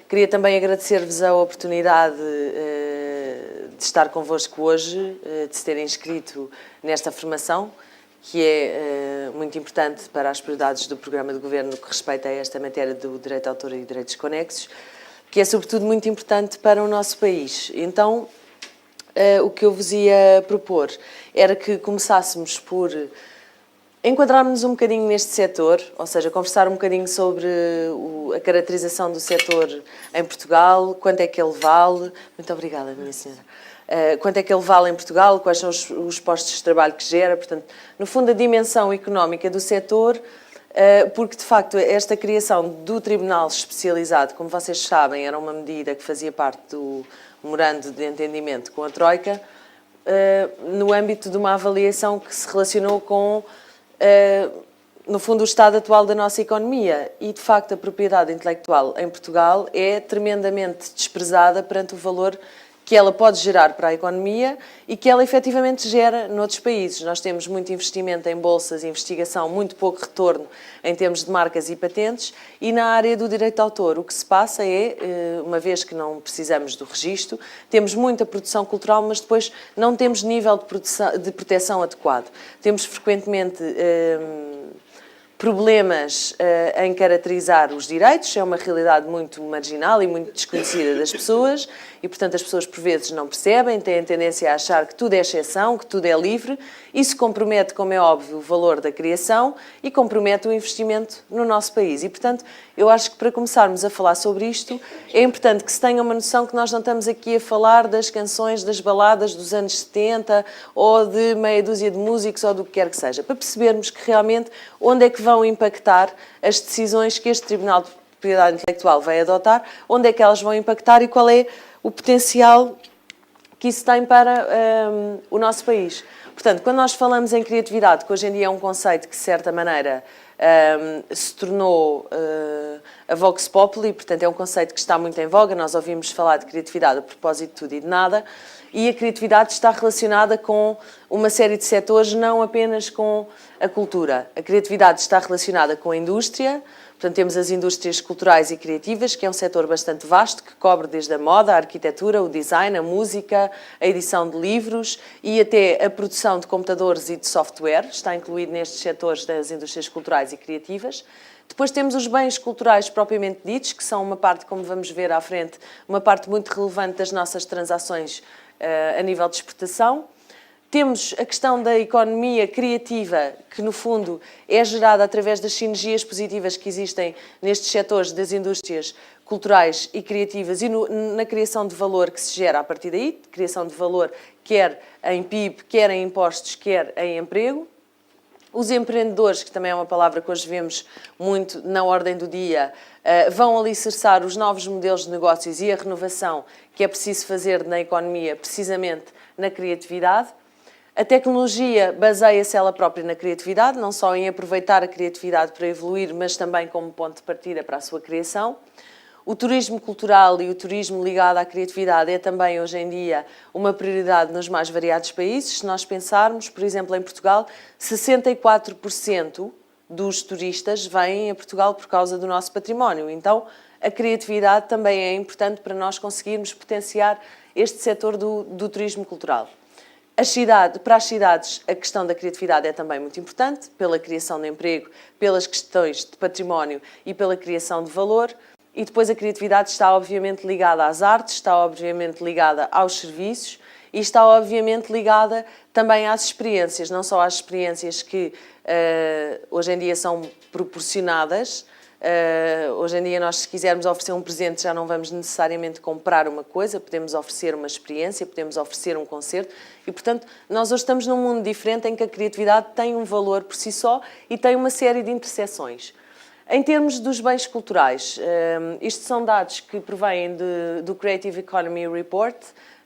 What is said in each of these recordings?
Queria também agradecer-vos a oportunidade de estar convosco hoje, de se terem inscrito nesta formação, que é muito importante para as prioridades do programa de governo que respeita a esta matéria do direito de autor e direitos conexos, que é sobretudo muito importante para o nosso país. Então, o que eu vos ia propor era que começássemos por enquadrarmos um bocadinho neste setor, ou seja, conversar um bocadinho sobre a caracterização do setor em Portugal, quanto é que ele vale. Muito obrigada, minha senhora. Quanto é que ele vale em Portugal, quais são os postos de trabalho que gera, portanto, no fundo, a dimensão económica do setor, porque, de facto, esta criação do Tribunal Especializado, como vocês sabem, era uma medida que fazia parte do memorando de entendimento com a Troika, no âmbito de uma avaliação que se relacionou com, no fundo, o estado atual da nossa economia. E, de facto, a propriedade intelectual em Portugal é tremendamente desprezada perante o valor que ela pode gerar para a economia e que ela efetivamente gera noutros países. Nós temos muito investimento em bolsas, investigação, muito pouco retorno em termos de marcas e patentes, e na área do direito de autor o que se passa é, uma vez que não precisamos do registro, temos muita produção cultural, mas depois não temos nível de proteção adequado. Temos frequentemente problemas em caracterizar os direitos, é uma realidade muito marginal e muito desconhecida das pessoas e, portanto, as pessoas por vezes não percebem, têm a tendência a achar que tudo é exceção, que tudo é livre. Isso compromete, como é óbvio, o valor da criação e compromete o investimento no nosso país. E, portanto, eu acho que para começarmos a falar sobre isto, é importante que se tenha uma noção que nós não estamos aqui a falar das canções, das baladas dos anos 70 ou de meia dúzia de músicos ou do que quer que seja, para percebermos que realmente onde é que vão impactar as decisões que este Tribunal de Propriedade Intelectual vai adotar, onde é que elas vão impactar e qual é o potencial que isso tem para o nosso país. Portanto, quando nós falamos em criatividade, que hoje em dia é um conceito que, de certa maneira, se tornou a Vox Populi, portanto, é um conceito que está muito em voga, nós ouvimos falar de criatividade a propósito de tudo e de nada, e a criatividade está relacionada com uma série de setores, não apenas com a cultura. A criatividade está relacionada com a indústria, portanto, temos as indústrias culturais e criativas, que é um setor bastante vasto, que cobre desde a moda, a arquitetura, o design, a música, a edição de livros e até a produção de computadores e de software, está incluído nestes setores das indústrias culturais e criativas. Depois temos os bens culturais propriamente ditos, que são uma parte, como vamos ver à frente, uma parte muito relevante das nossas transações a nível de exportação. Temos a questão da economia criativa, que no fundo é gerada através das sinergias positivas que existem nestes setores das indústrias culturais e criativas e na criação de valor que se gera a partir daí, criação de valor quer em PIB, quer em impostos, quer em emprego. Os empreendedores, que também é uma palavra que hoje vemos muito na ordem do dia, vão alicerçar os novos modelos de negócios e a renovação que é preciso fazer na economia, precisamente na criatividade. A tecnologia baseia-se ela própria na criatividade, não só em aproveitar a criatividade para evoluir, mas também como ponto de partida para a sua criação. O turismo cultural e o turismo ligado à criatividade é também, hoje em dia, uma prioridade nos mais variados países. Se nós pensarmos, por exemplo, em Portugal, 64% dos turistas vêm a Portugal por causa do nosso património. Então, a criatividade também é importante para nós conseguirmos potenciar este setor do turismo cultural. Para as cidades, a questão da criatividade é também muito importante, pela criação de emprego, pelas questões de património e pela criação de valor. E depois a criatividade está obviamente ligada às artes, está obviamente ligada aos serviços e está obviamente ligada também às experiências, não só às experiências que hoje em dia são proporcionadas. Hoje em dia nós, se quisermos oferecer um presente, já não vamos necessariamente comprar uma coisa, podemos oferecer uma experiência, podemos oferecer um concerto e, portanto, nós hoje estamos num mundo diferente em que a criatividade tem um valor por si só e tem uma série de interseções. Em termos dos bens culturais, isto são dados que provêm do Creative Economy Report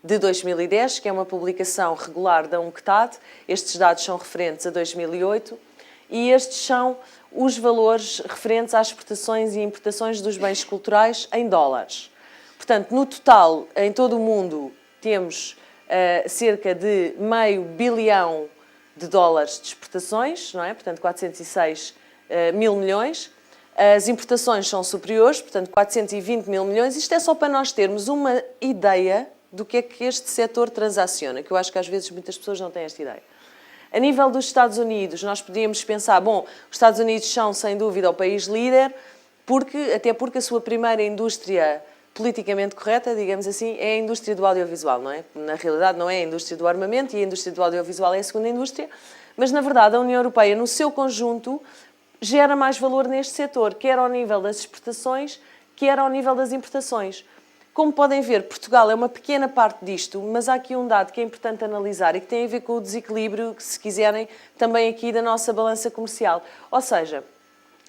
de 2010, que é uma publicação regular da UNCTAD. Estes dados são referentes a 2008 e estes são os valores referentes às exportações e importações dos bens culturais em dólares. Portanto, no total, em todo o mundo, temos cerca de $500 bilhão de exportações, não é? Portanto, 406 mil milhões. As importações são superiores, portanto 420 mil milhões. Isto é só para nós termos uma ideia do que é que este setor transaciona, que eu acho que às vezes muitas pessoas não têm esta ideia. A nível dos Estados Unidos, nós podíamos pensar, bom, os Estados Unidos são sem dúvida o país líder, até porque a sua primeira indústria politicamente correta, digamos assim, é a indústria do audiovisual, não é? Na realidade não é a indústria do armamento e a indústria do audiovisual é a segunda indústria, mas na verdade a União Europeia, no seu conjunto, gera mais valor neste setor, quer ao nível das exportações, quer ao nível das importações. Como podem ver, Portugal é uma pequena parte disto, mas há aqui um dado que é importante analisar e que tem a ver com o desequilíbrio, se quiserem, também aqui da nossa balança comercial. Ou seja,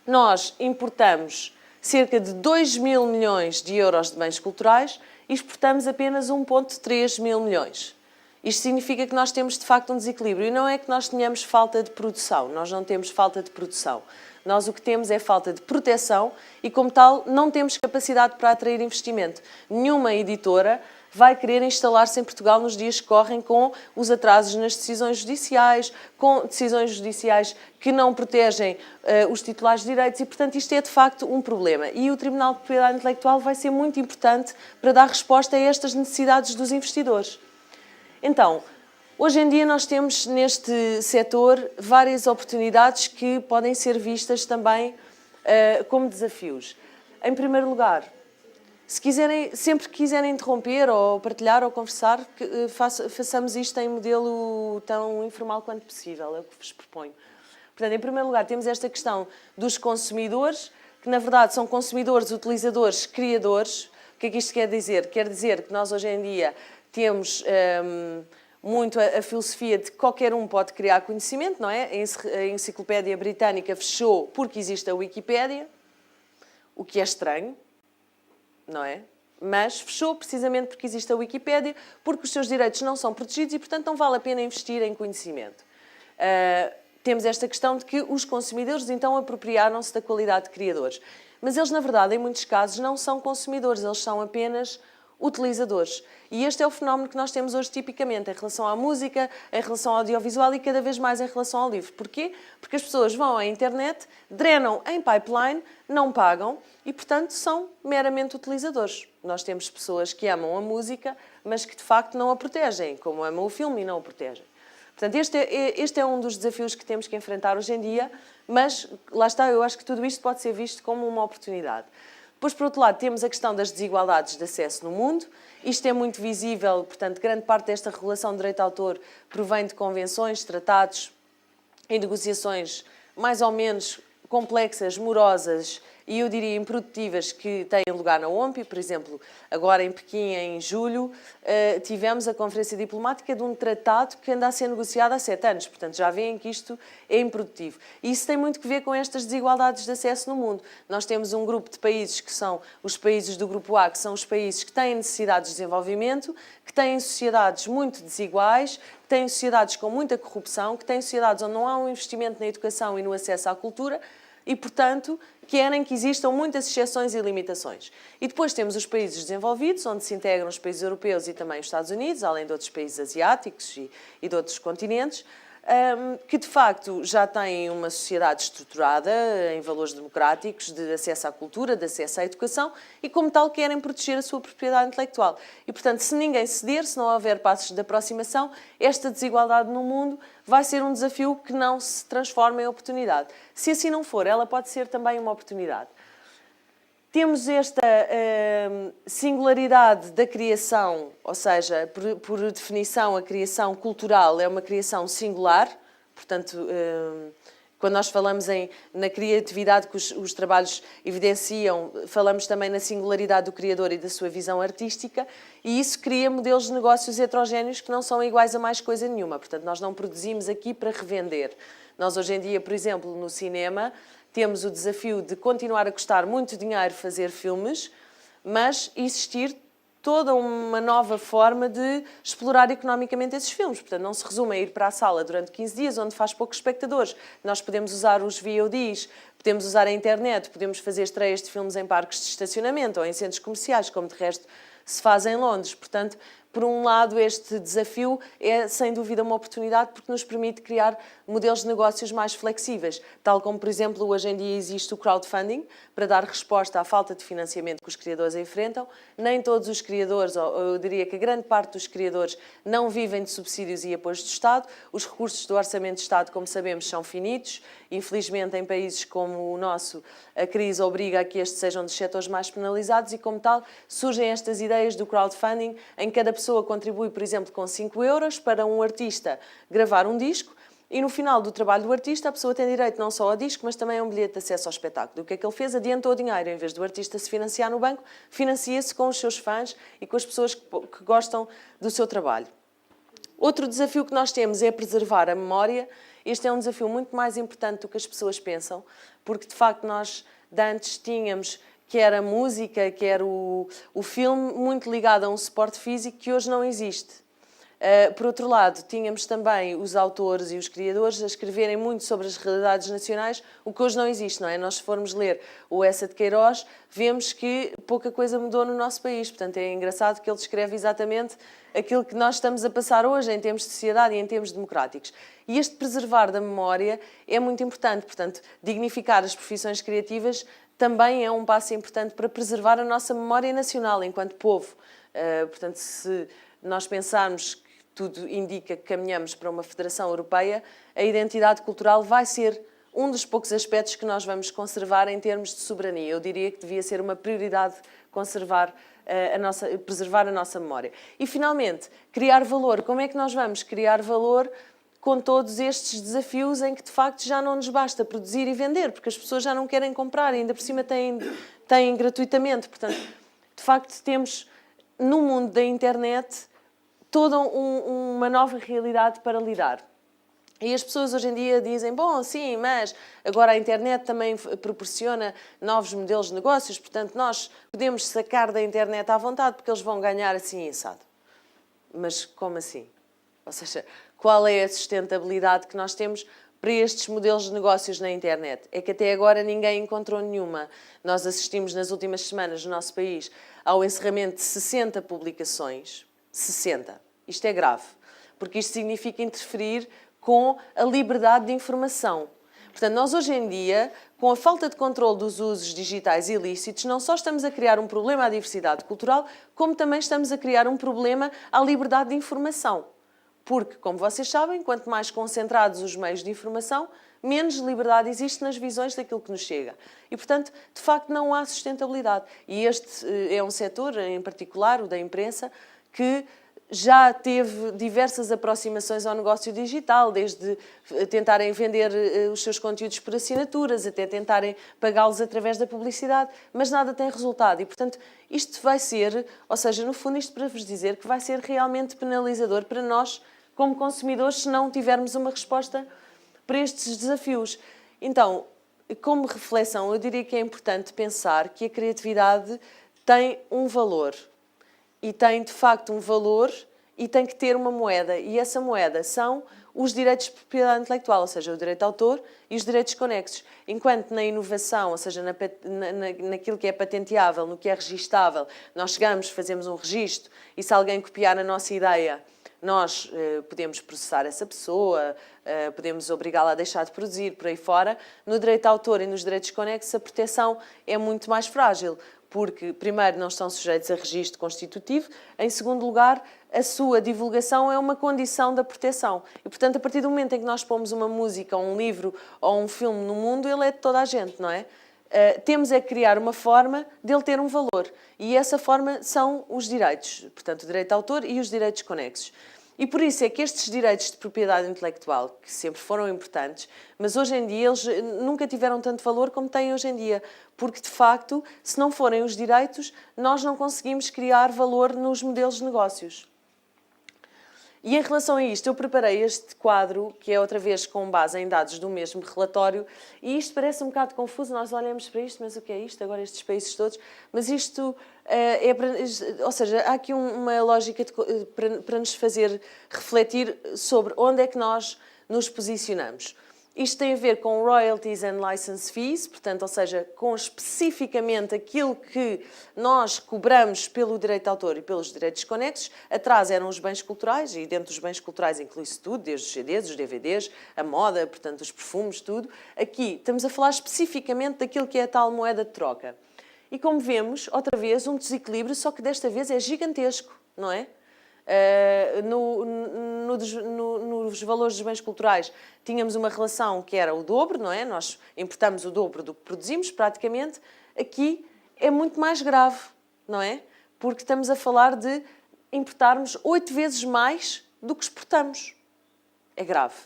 nós importamos cerca de 2 mil milhões de euros de bens culturais e exportamos apenas 1,3 mil milhões. Isto significa que nós temos, de facto, um desequilíbrio. E não é que nós tenhamos falta de produção. Nós não temos falta de produção. Nós o que temos é falta de proteção e, como tal, não temos capacidade para atrair investimento. Nenhuma editora vai querer instalar-se em Portugal nos dias que correm com os atrasos nas decisões judiciais, com decisões judiciais que não protegem os titulares de direitos e, portanto, isto é, de facto, um problema. E o Tribunal de Propriedade Intelectual vai ser muito importante para dar resposta a estas necessidades dos investidores. Então, hoje em dia nós temos neste setor várias oportunidades que podem ser vistas também como desafios. Em primeiro lugar, sempre que quiserem interromper ou partilhar ou conversar, façamos isto em modelo tão informal quanto possível, é o que vos proponho. Portanto, em primeiro lugar, temos esta questão dos consumidores, que na verdade são consumidores, utilizadores, criadores. O que é que isto quer dizer? Quer dizer que nós hoje em dia temos muito a filosofia de que qualquer um pode criar conhecimento, não é? A Enciclopédia Britânica fechou porque existe a Wikipédia, o que é estranho, não é? Mas fechou precisamente porque existe a Wikipédia, porque os seus direitos não são protegidos e, portanto, não vale a pena investir em conhecimento. Temos esta questão de que os consumidores, então, apropriaram-se da qualidade de criadores. Mas eles, na verdade, em muitos casos, não são consumidores, eles são apenas utilizadores. E este é o fenómeno que nós temos hoje tipicamente em relação à música, em relação ao audiovisual e cada vez mais em relação ao livro. Porquê? Porque as pessoas vão à internet, drenam em pipeline, não pagam e, portanto, são meramente utilizadores. Nós temos pessoas que amam a música, mas que de facto não a protegem, como amam o filme e não o protegem. Portanto, este é um dos desafios que temos que enfrentar hoje em dia, mas lá está, eu acho que tudo isto pode ser visto como uma oportunidade. Depois, por outro lado, temos a questão das desigualdades de acesso no mundo. Isto é muito visível, portanto, grande parte desta regulação de direito de autor provém de convenções, tratados e negociações mais ou menos complexas, morosas e, eu diria, improdutivas que têm lugar na OMPI. Por exemplo, agora em Pequim, em julho, tivemos a conferência diplomática de um tratado que anda a ser negociado há 7 anos. Portanto, já veem que isto é improdutivo. E isso tem muito que ver com estas desigualdades de acesso no mundo. Nós temos um grupo de países que são os países do Grupo A, que são os países que têm necessidades de desenvolvimento, que têm sociedades muito desiguais, que têm sociedades com muita corrupção, que têm sociedades onde não há um investimento na educação e no acesso à cultura, e, portanto, querem que existam muitas exceções e limitações. E depois temos os países desenvolvidos, onde se integram os países europeus e também os Estados Unidos, além de outros países asiáticos e de outros continentes, que de facto já têm uma sociedade estruturada em valores democráticos, de acesso à cultura, de acesso à educação e, como tal, querem proteger a sua propriedade intelectual. E, portanto, se ninguém ceder, se não houver passos de aproximação, esta desigualdade no mundo vai ser um desafio que não se transforma em oportunidade. Se assim não for, ela pode ser também uma oportunidade. Temos esta singularidade da criação, ou seja, por definição, a criação cultural é uma criação singular. Portanto, quando nós falamos na criatividade que os trabalhos evidenciam, falamos também na singularidade do criador e da sua visão artística, e isso cria modelos de negócios heterogéneos que não são iguais a mais coisa nenhuma. Portanto, nós não produzimos aqui para revender. Nós, hoje em dia, por exemplo, no cinema, temos o desafio de continuar a custar muito dinheiro fazer filmes, mas existir toda uma nova forma de explorar economicamente esses filmes. Portanto, não se resume a ir para a sala durante 15 dias, onde faz poucos espectadores. Nós podemos usar os VODs, podemos usar a internet, podemos fazer estreias de filmes em parques de estacionamento ou em centros comerciais, como de resto se faz em Londres. Portanto, por um lado, este desafio é, sem dúvida, uma oportunidade porque nos permite criar modelos de negócios mais flexíveis, tal como, por exemplo, hoje em dia existe o crowdfunding para dar resposta à falta de financiamento que os criadores enfrentam. Nem todos os criadores, ou eu diria que a grande parte dos criadores, não vivem de subsídios e apoios do Estado. Os recursos do Orçamento de Estado, como sabemos, são finitos. Infelizmente, em países como o nosso, a crise obriga a que estes sejam dos setores mais penalizados e, como tal, surgem estas ideias do crowdfunding, em que cada pessoa contribui, por exemplo, com 5 euros para um artista gravar um disco e no final do trabalho do artista a pessoa tem direito não só ao disco, mas também a um bilhete de acesso ao espetáculo. O que é que ele fez? Adiantou o dinheiro. Em vez do artista se financiar no banco, financia-se com os seus fãs e com as pessoas que gostam do seu trabalho. Outro desafio que nós temos é preservar a memória. Este é um desafio muito mais importante do que as pessoas pensam, porque de facto nós de antes tínhamos quer a música, quer o filme, muito ligado a um suporte físico que hoje não existe. Por outro lado, tínhamos também os autores e os criadores a escreverem muito sobre as realidades nacionais, o que hoje não existe, não é? Nós, se formos ler o Eça de Queiroz, vemos que pouca coisa mudou no nosso país. Portanto, é engraçado que ele descreve exatamente aquilo que nós estamos a passar hoje em termos de sociedade e em termos democráticos. E este preservar da memória é muito importante. Portanto, dignificar as profissões criativas também é um passo importante para preservar a nossa memória nacional enquanto povo. Portanto, se nós pensarmos que tudo indica que caminhamos para uma federação europeia, a identidade cultural vai ser um dos poucos aspectos que nós vamos conservar em termos de soberania. Eu diria que devia ser uma prioridade preservar a nossa memória. E, finalmente, criar valor. Como é que nós vamos criar valor com todos estes desafios em que, de facto, já não nos basta produzir e vender, porque as pessoas já não querem comprar e, ainda por cima, têm gratuitamente. Portanto, de facto, temos, no mundo da internet, toda uma nova realidade para lidar. E as pessoas hoje em dia dizem, bom, sim, mas agora a internet também proporciona novos modelos de negócios, portanto, nós podemos sacar da internet à vontade porque eles vão ganhar assim assado. Mas como assim? Ou seja, qual é a sustentabilidade que nós temos para estes modelos de negócios na internet? É que até agora ninguém encontrou nenhuma. Nós assistimos nas últimas semanas no nosso país ao encerramento de 60 publicações. 60. Isto é grave, porque isto significa interferir com a liberdade de informação. Portanto, nós hoje em dia, com a falta de controle dos usos digitais ilícitos, não só estamos a criar um problema à diversidade cultural, como também estamos a criar um problema à liberdade de informação. Porque, como vocês sabem, quanto mais concentrados os meios de informação, menos liberdade existe nas visões daquilo que nos chega. E, portanto, de facto, não há sustentabilidade. E este é um setor, em particular, o da imprensa, que já teve diversas aproximações ao negócio digital, desde tentarem vender os seus conteúdos por assinaturas, até tentarem pagá-los através da publicidade, mas nada tem resultado. E, portanto, isto vai ser, ou seja, no fundo, isto para vos dizer que vai ser realmente penalizador para nós, como consumidores, se não tivermos uma resposta para estes desafios. Então, como reflexão, eu diria que é importante pensar que a criatividade tem um valor. E tem, de facto, um valor e tem que ter uma moeda. E essa moeda são os direitos de propriedade intelectual, ou seja, o direito de autor e os direitos conexos. Enquanto na inovação, ou seja, naquilo que é patenteável, no que é registável, nós chegamos, fazemos um registro e se alguém copiar a nossa ideia, nós podemos processar essa pessoa, podemos obrigá-la a deixar de produzir, por aí fora. No direito de autor e nos direitos conexos, a proteção é muito mais frágil, porque, primeiro, não estão sujeitos a registro constitutivo, em segundo lugar, a sua divulgação é uma condição da proteção. E, portanto, a partir do momento em que nós pomos uma música, ou um livro, ou um filme no mundo, ele é de toda a gente, não é? Temos é que criar uma forma dele ter um valor. E essa forma são os direitos, portanto, o direito de autor e os direitos conexos. E por isso é que estes direitos de propriedade intelectual, que sempre foram importantes, mas hoje em dia eles nunca tiveram tanto valor como têm hoje em dia, porque de facto, se não forem os direitos, nós não conseguimos criar valor nos modelos de negócios. E em relação a isto, eu preparei este quadro, que é outra vez com base em dados do mesmo relatório, e isto parece um bocado confuso, nós olhamos para isto, mas o que é isto? Agora estes países todos, mas isto ou seja, há aqui uma lógica para nos fazer refletir sobre onde é que nós nos posicionamos. Isto tem a ver com royalties and license fees, portanto, ou seja, com especificamente aquilo que nós cobramos pelo direito de autor e pelos direitos conexos. Atrás eram os bens culturais, e dentro dos bens culturais inclui-se tudo, desde os CDs, os DVDs, a moda, portanto, os perfumes, tudo. Aqui estamos a falar especificamente daquilo que é a tal moeda de troca. E como vemos, outra vez, um desequilíbrio, só que desta vez é gigantesco, não é? Nos valores dos bens culturais tínhamos uma relação que era o dobro, não é? Nós importamos o dobro do que produzimos, praticamente. Aqui é muito mais grave, não é? Porque estamos a falar de importarmos 8 vezes mais do que exportamos. É grave,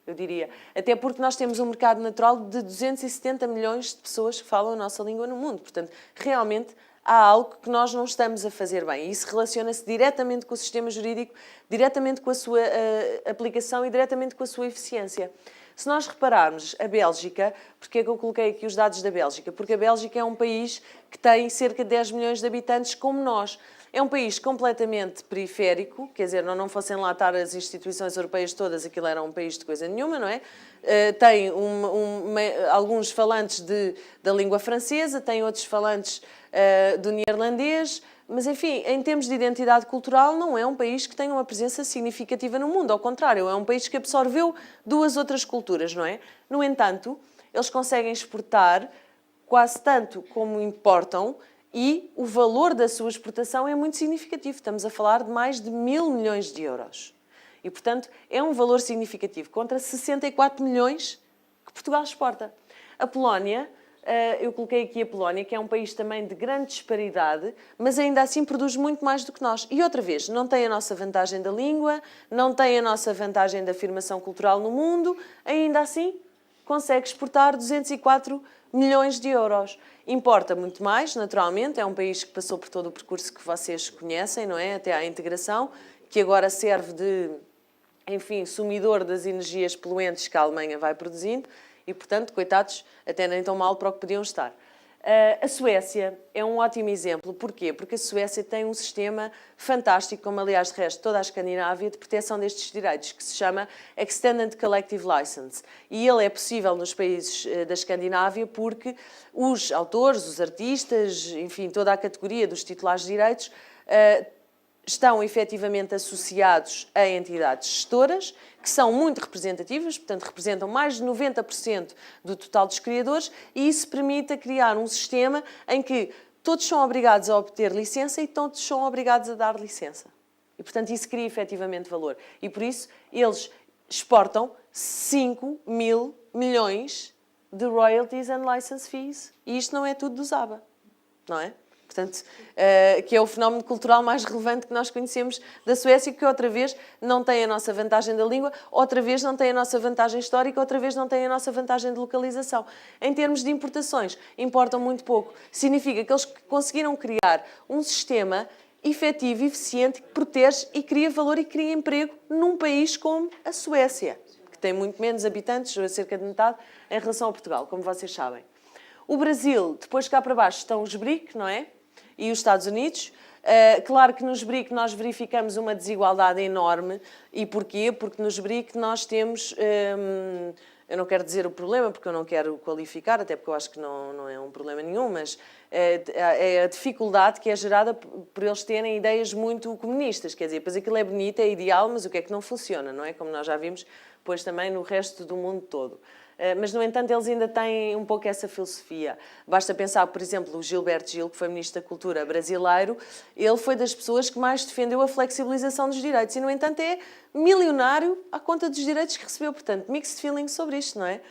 eu diria. Até porque nós temos um mercado natural de 270 milhões de pessoas que falam a nossa língua no mundo. Portanto, realmente há algo que nós não estamos a fazer bem. E isso relaciona-se diretamente com o sistema jurídico, diretamente com a sua aplicação e diretamente com a sua eficiência. Se nós repararmos a Bélgica, porque é que eu coloquei aqui os dados da Bélgica? Porque a Bélgica é um país que tem cerca de 10 milhões de habitantes como nós. É um país completamente periférico, quer dizer, não fossem lá estar as instituições europeias todas, aquilo era um país de coisa nenhuma, não é? Tem alguns falantes da língua francesa, tem outros falantes do neerlandês, mas, enfim, em termos de identidade cultural, não é um país que tenha uma presença significativa no mundo. Ao contrário, é um país que absorveu 2 outras culturas, não é? No entanto, eles conseguem exportar quase tanto como importam e o valor da sua exportação é muito significativo. Estamos a falar de mais de 1.000 milhões de euros. E, portanto, é um valor significativo, contra 64 milhões que Portugal exporta. A Polónia, eu coloquei aqui a Polónia, que é um país também de grande disparidade, mas ainda assim produz muito mais do que nós. E outra vez, não tem a nossa vantagem da língua, não tem a nossa vantagem da afirmação cultural no mundo, ainda assim consegue exportar 204 milhões de euros. Importa muito mais, naturalmente, é um país que passou por todo o percurso que vocês conhecem, não é? Até à integração, que agora serve de, enfim, sumidor das energias poluentes que a Alemanha vai produzindo e, portanto, coitados, até nem tão mal para o que podiam estar. A Suécia é um ótimo exemplo. Porquê? Porque a Suécia tem um sistema fantástico, como aliás de resto toda a Escandinávia, de proteção destes direitos, que se chama Extended Collective License. E ele é possível nos países da Escandinávia porque os autores, os artistas, enfim, toda a categoria dos titulares de direitos estão efetivamente associados a entidades gestoras, que são muito representativas, portanto representam mais de 90% do total dos criadores, e isso permite criar um sistema em que todos são obrigados a obter licença e todos são obrigados a dar licença. E, portanto, isso cria efetivamente valor. E, por isso, eles exportam 5.000 milhões de royalties and license fees. E isto não é tudo do ZABA, não é? Portanto, que é o fenómeno cultural mais relevante que nós conhecemos da Suécia, que outra vez não tem a nossa vantagem da língua, outra vez não tem a nossa vantagem histórica, outra vez não tem a nossa vantagem de localização. Em termos de importações, importam muito pouco. Significa que eles conseguiram criar um sistema efetivo, eficiente, que protege e cria valor e cria emprego num país como a Suécia, que tem muito menos habitantes, cerca de metade, em relação a Portugal, como vocês sabem. O Brasil, depois cá para baixo estão os BRIC, não é? E os Estados Unidos. Claro que nos BRIC nós verificamos uma desigualdade enorme. E porquê? Porque nos BRIC nós temos... eu não quero dizer o problema, porque eu não quero qualificar, até porque eu acho que não é um problema nenhum, mas é a dificuldade que é gerada por eles terem ideias muito comunistas. Quer dizer, pois aquilo é bonito, é ideal, mas o que é que não funciona, não é? Como nós já vimos, pois também no resto do mundo todo. Mas, no entanto, eles ainda têm um pouco essa filosofia. Basta pensar, por exemplo, o Gilberto Gil, que foi Ministro da Cultura brasileiro, ele foi das pessoas que mais defendeu a flexibilização dos direitos e, no entanto, é milionário à conta dos direitos que recebeu. Portanto, mixed feelings sobre isto, não é?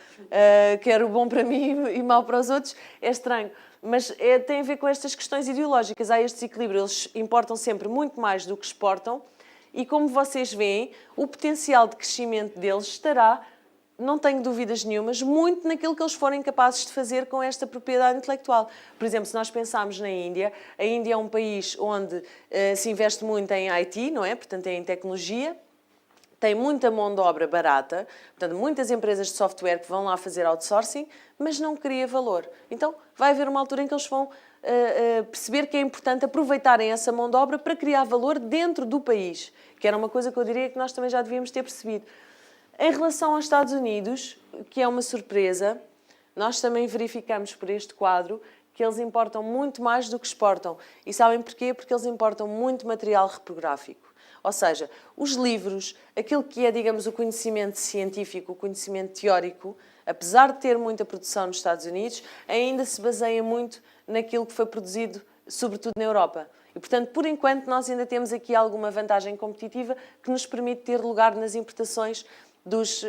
Quero bom para mim e mau para os outros, é estranho. Mas tem a ver com estas questões ideológicas. Há este desequilíbrio. Eles importam sempre muito mais do que exportam e, como vocês veem, o potencial de crescimento deles estará, não tenho dúvidas nenhumas, muito naquilo que eles forem capazes de fazer com esta propriedade intelectual. Por exemplo, se nós pensarmos na Índia, a Índia é um país onde se investe muito em IT, não é? Portanto, em tecnologia, tem muita mão de obra barata, portanto, muitas empresas de software que vão lá fazer outsourcing, mas não cria valor. Então, vai haver uma altura em que eles vão perceber que é importante aproveitarem essa mão de obra para criar valor dentro do país, que era uma coisa que eu diria que nós também já devíamos ter percebido. Em relação aos Estados Unidos, que é uma surpresa, nós também verificamos por este quadro que eles importam muito mais do que exportam. E sabem porquê? Porque eles importam muito material repográfico. Ou seja, os livros, aquilo que é, digamos, o conhecimento científico, o conhecimento teórico, apesar de ter muita produção nos Estados Unidos, ainda se baseia muito naquilo que foi produzido, sobretudo na Europa. E, portanto, por enquanto, nós ainda temos aqui alguma vantagem competitiva que nos permite ter lugar nas importações dos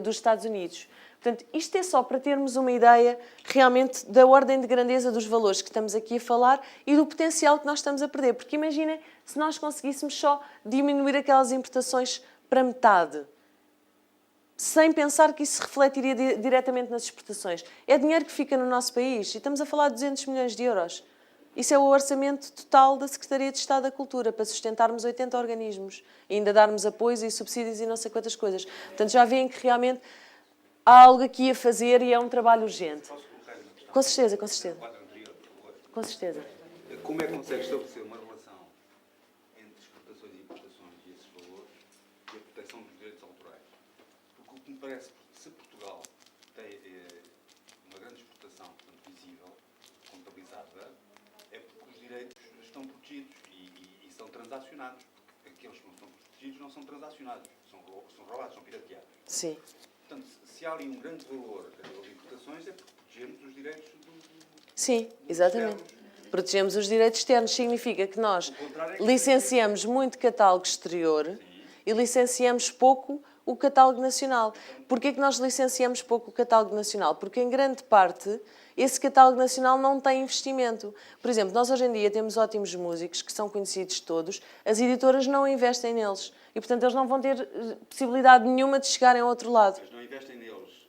Estados Unidos. Portanto, isto é só para termos uma ideia realmente da ordem de grandeza dos valores que estamos aqui a falar e do potencial que nós estamos a perder. Porque imaginem se nós conseguíssemos só diminuir aquelas importações para metade, sem pensar que isso se refletiria diretamente nas exportações. É dinheiro que fica no nosso país e estamos a falar de 200 milhões de euros. Isso é o orçamento total da Secretaria de Estado da Cultura, para sustentarmos 80 organismos e ainda darmos apoios e subsídios e não sei quantas coisas. Portanto, já veem que realmente há algo aqui a fazer e é um trabalho urgente. Com certeza, com certeza. Com certeza. Como é que consegue estabelecer uma relação entre exportações e importações e esses valores e a proteção dos direitos autorais? Porque o que me parece, se Portugal tem uma grande exportação, portanto, visível, contabilizada, é porque os direitos estão protegidos e são transacionados. Porque aqueles que não são protegidos não são transacionados, são roubados, são pirateados. Sim. Portanto, se há ali um grande valor a nível de importações, é porque protegemos os direitos Sim, exatamente. Protegemos os direitos externos. Significa que nós licenciamos muito catálogo exterior e licenciamos pouco o catálogo nacional. Porquê que nós licenciamos pouco o catálogo nacional? Porque, em grande parte, esse catálogo nacional não tem investimento. Por exemplo, nós hoje em dia temos ótimos músicos que são conhecidos todos, as editoras não investem neles. E, portanto, eles não vão ter possibilidade nenhuma de chegarem ao outro lado. Mas não investem neles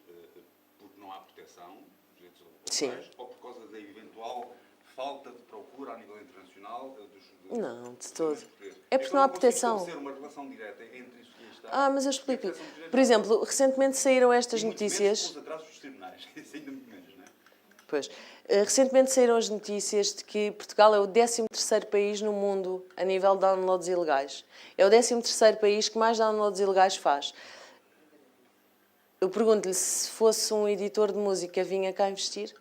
porque não há proteção dos direitos Sim. autorais ou por causa da eventual falta de procura a nível internacional Não, de todo. portugueses. É porque não há proteção. Não uma relação direta entre isso que está... Mas eu explico. Por exemplo, recentemente saíram estas notícias... Os atrasos dos tribunais, isso ainda muito menos, não é? Pois. Recentemente saíram as notícias de que Portugal é o 13º país no mundo a nível de downloads ilegais. É o 13º país que mais downloads ilegais faz. Eu pergunto-lhe se fosse um editor de música vinha cá investir?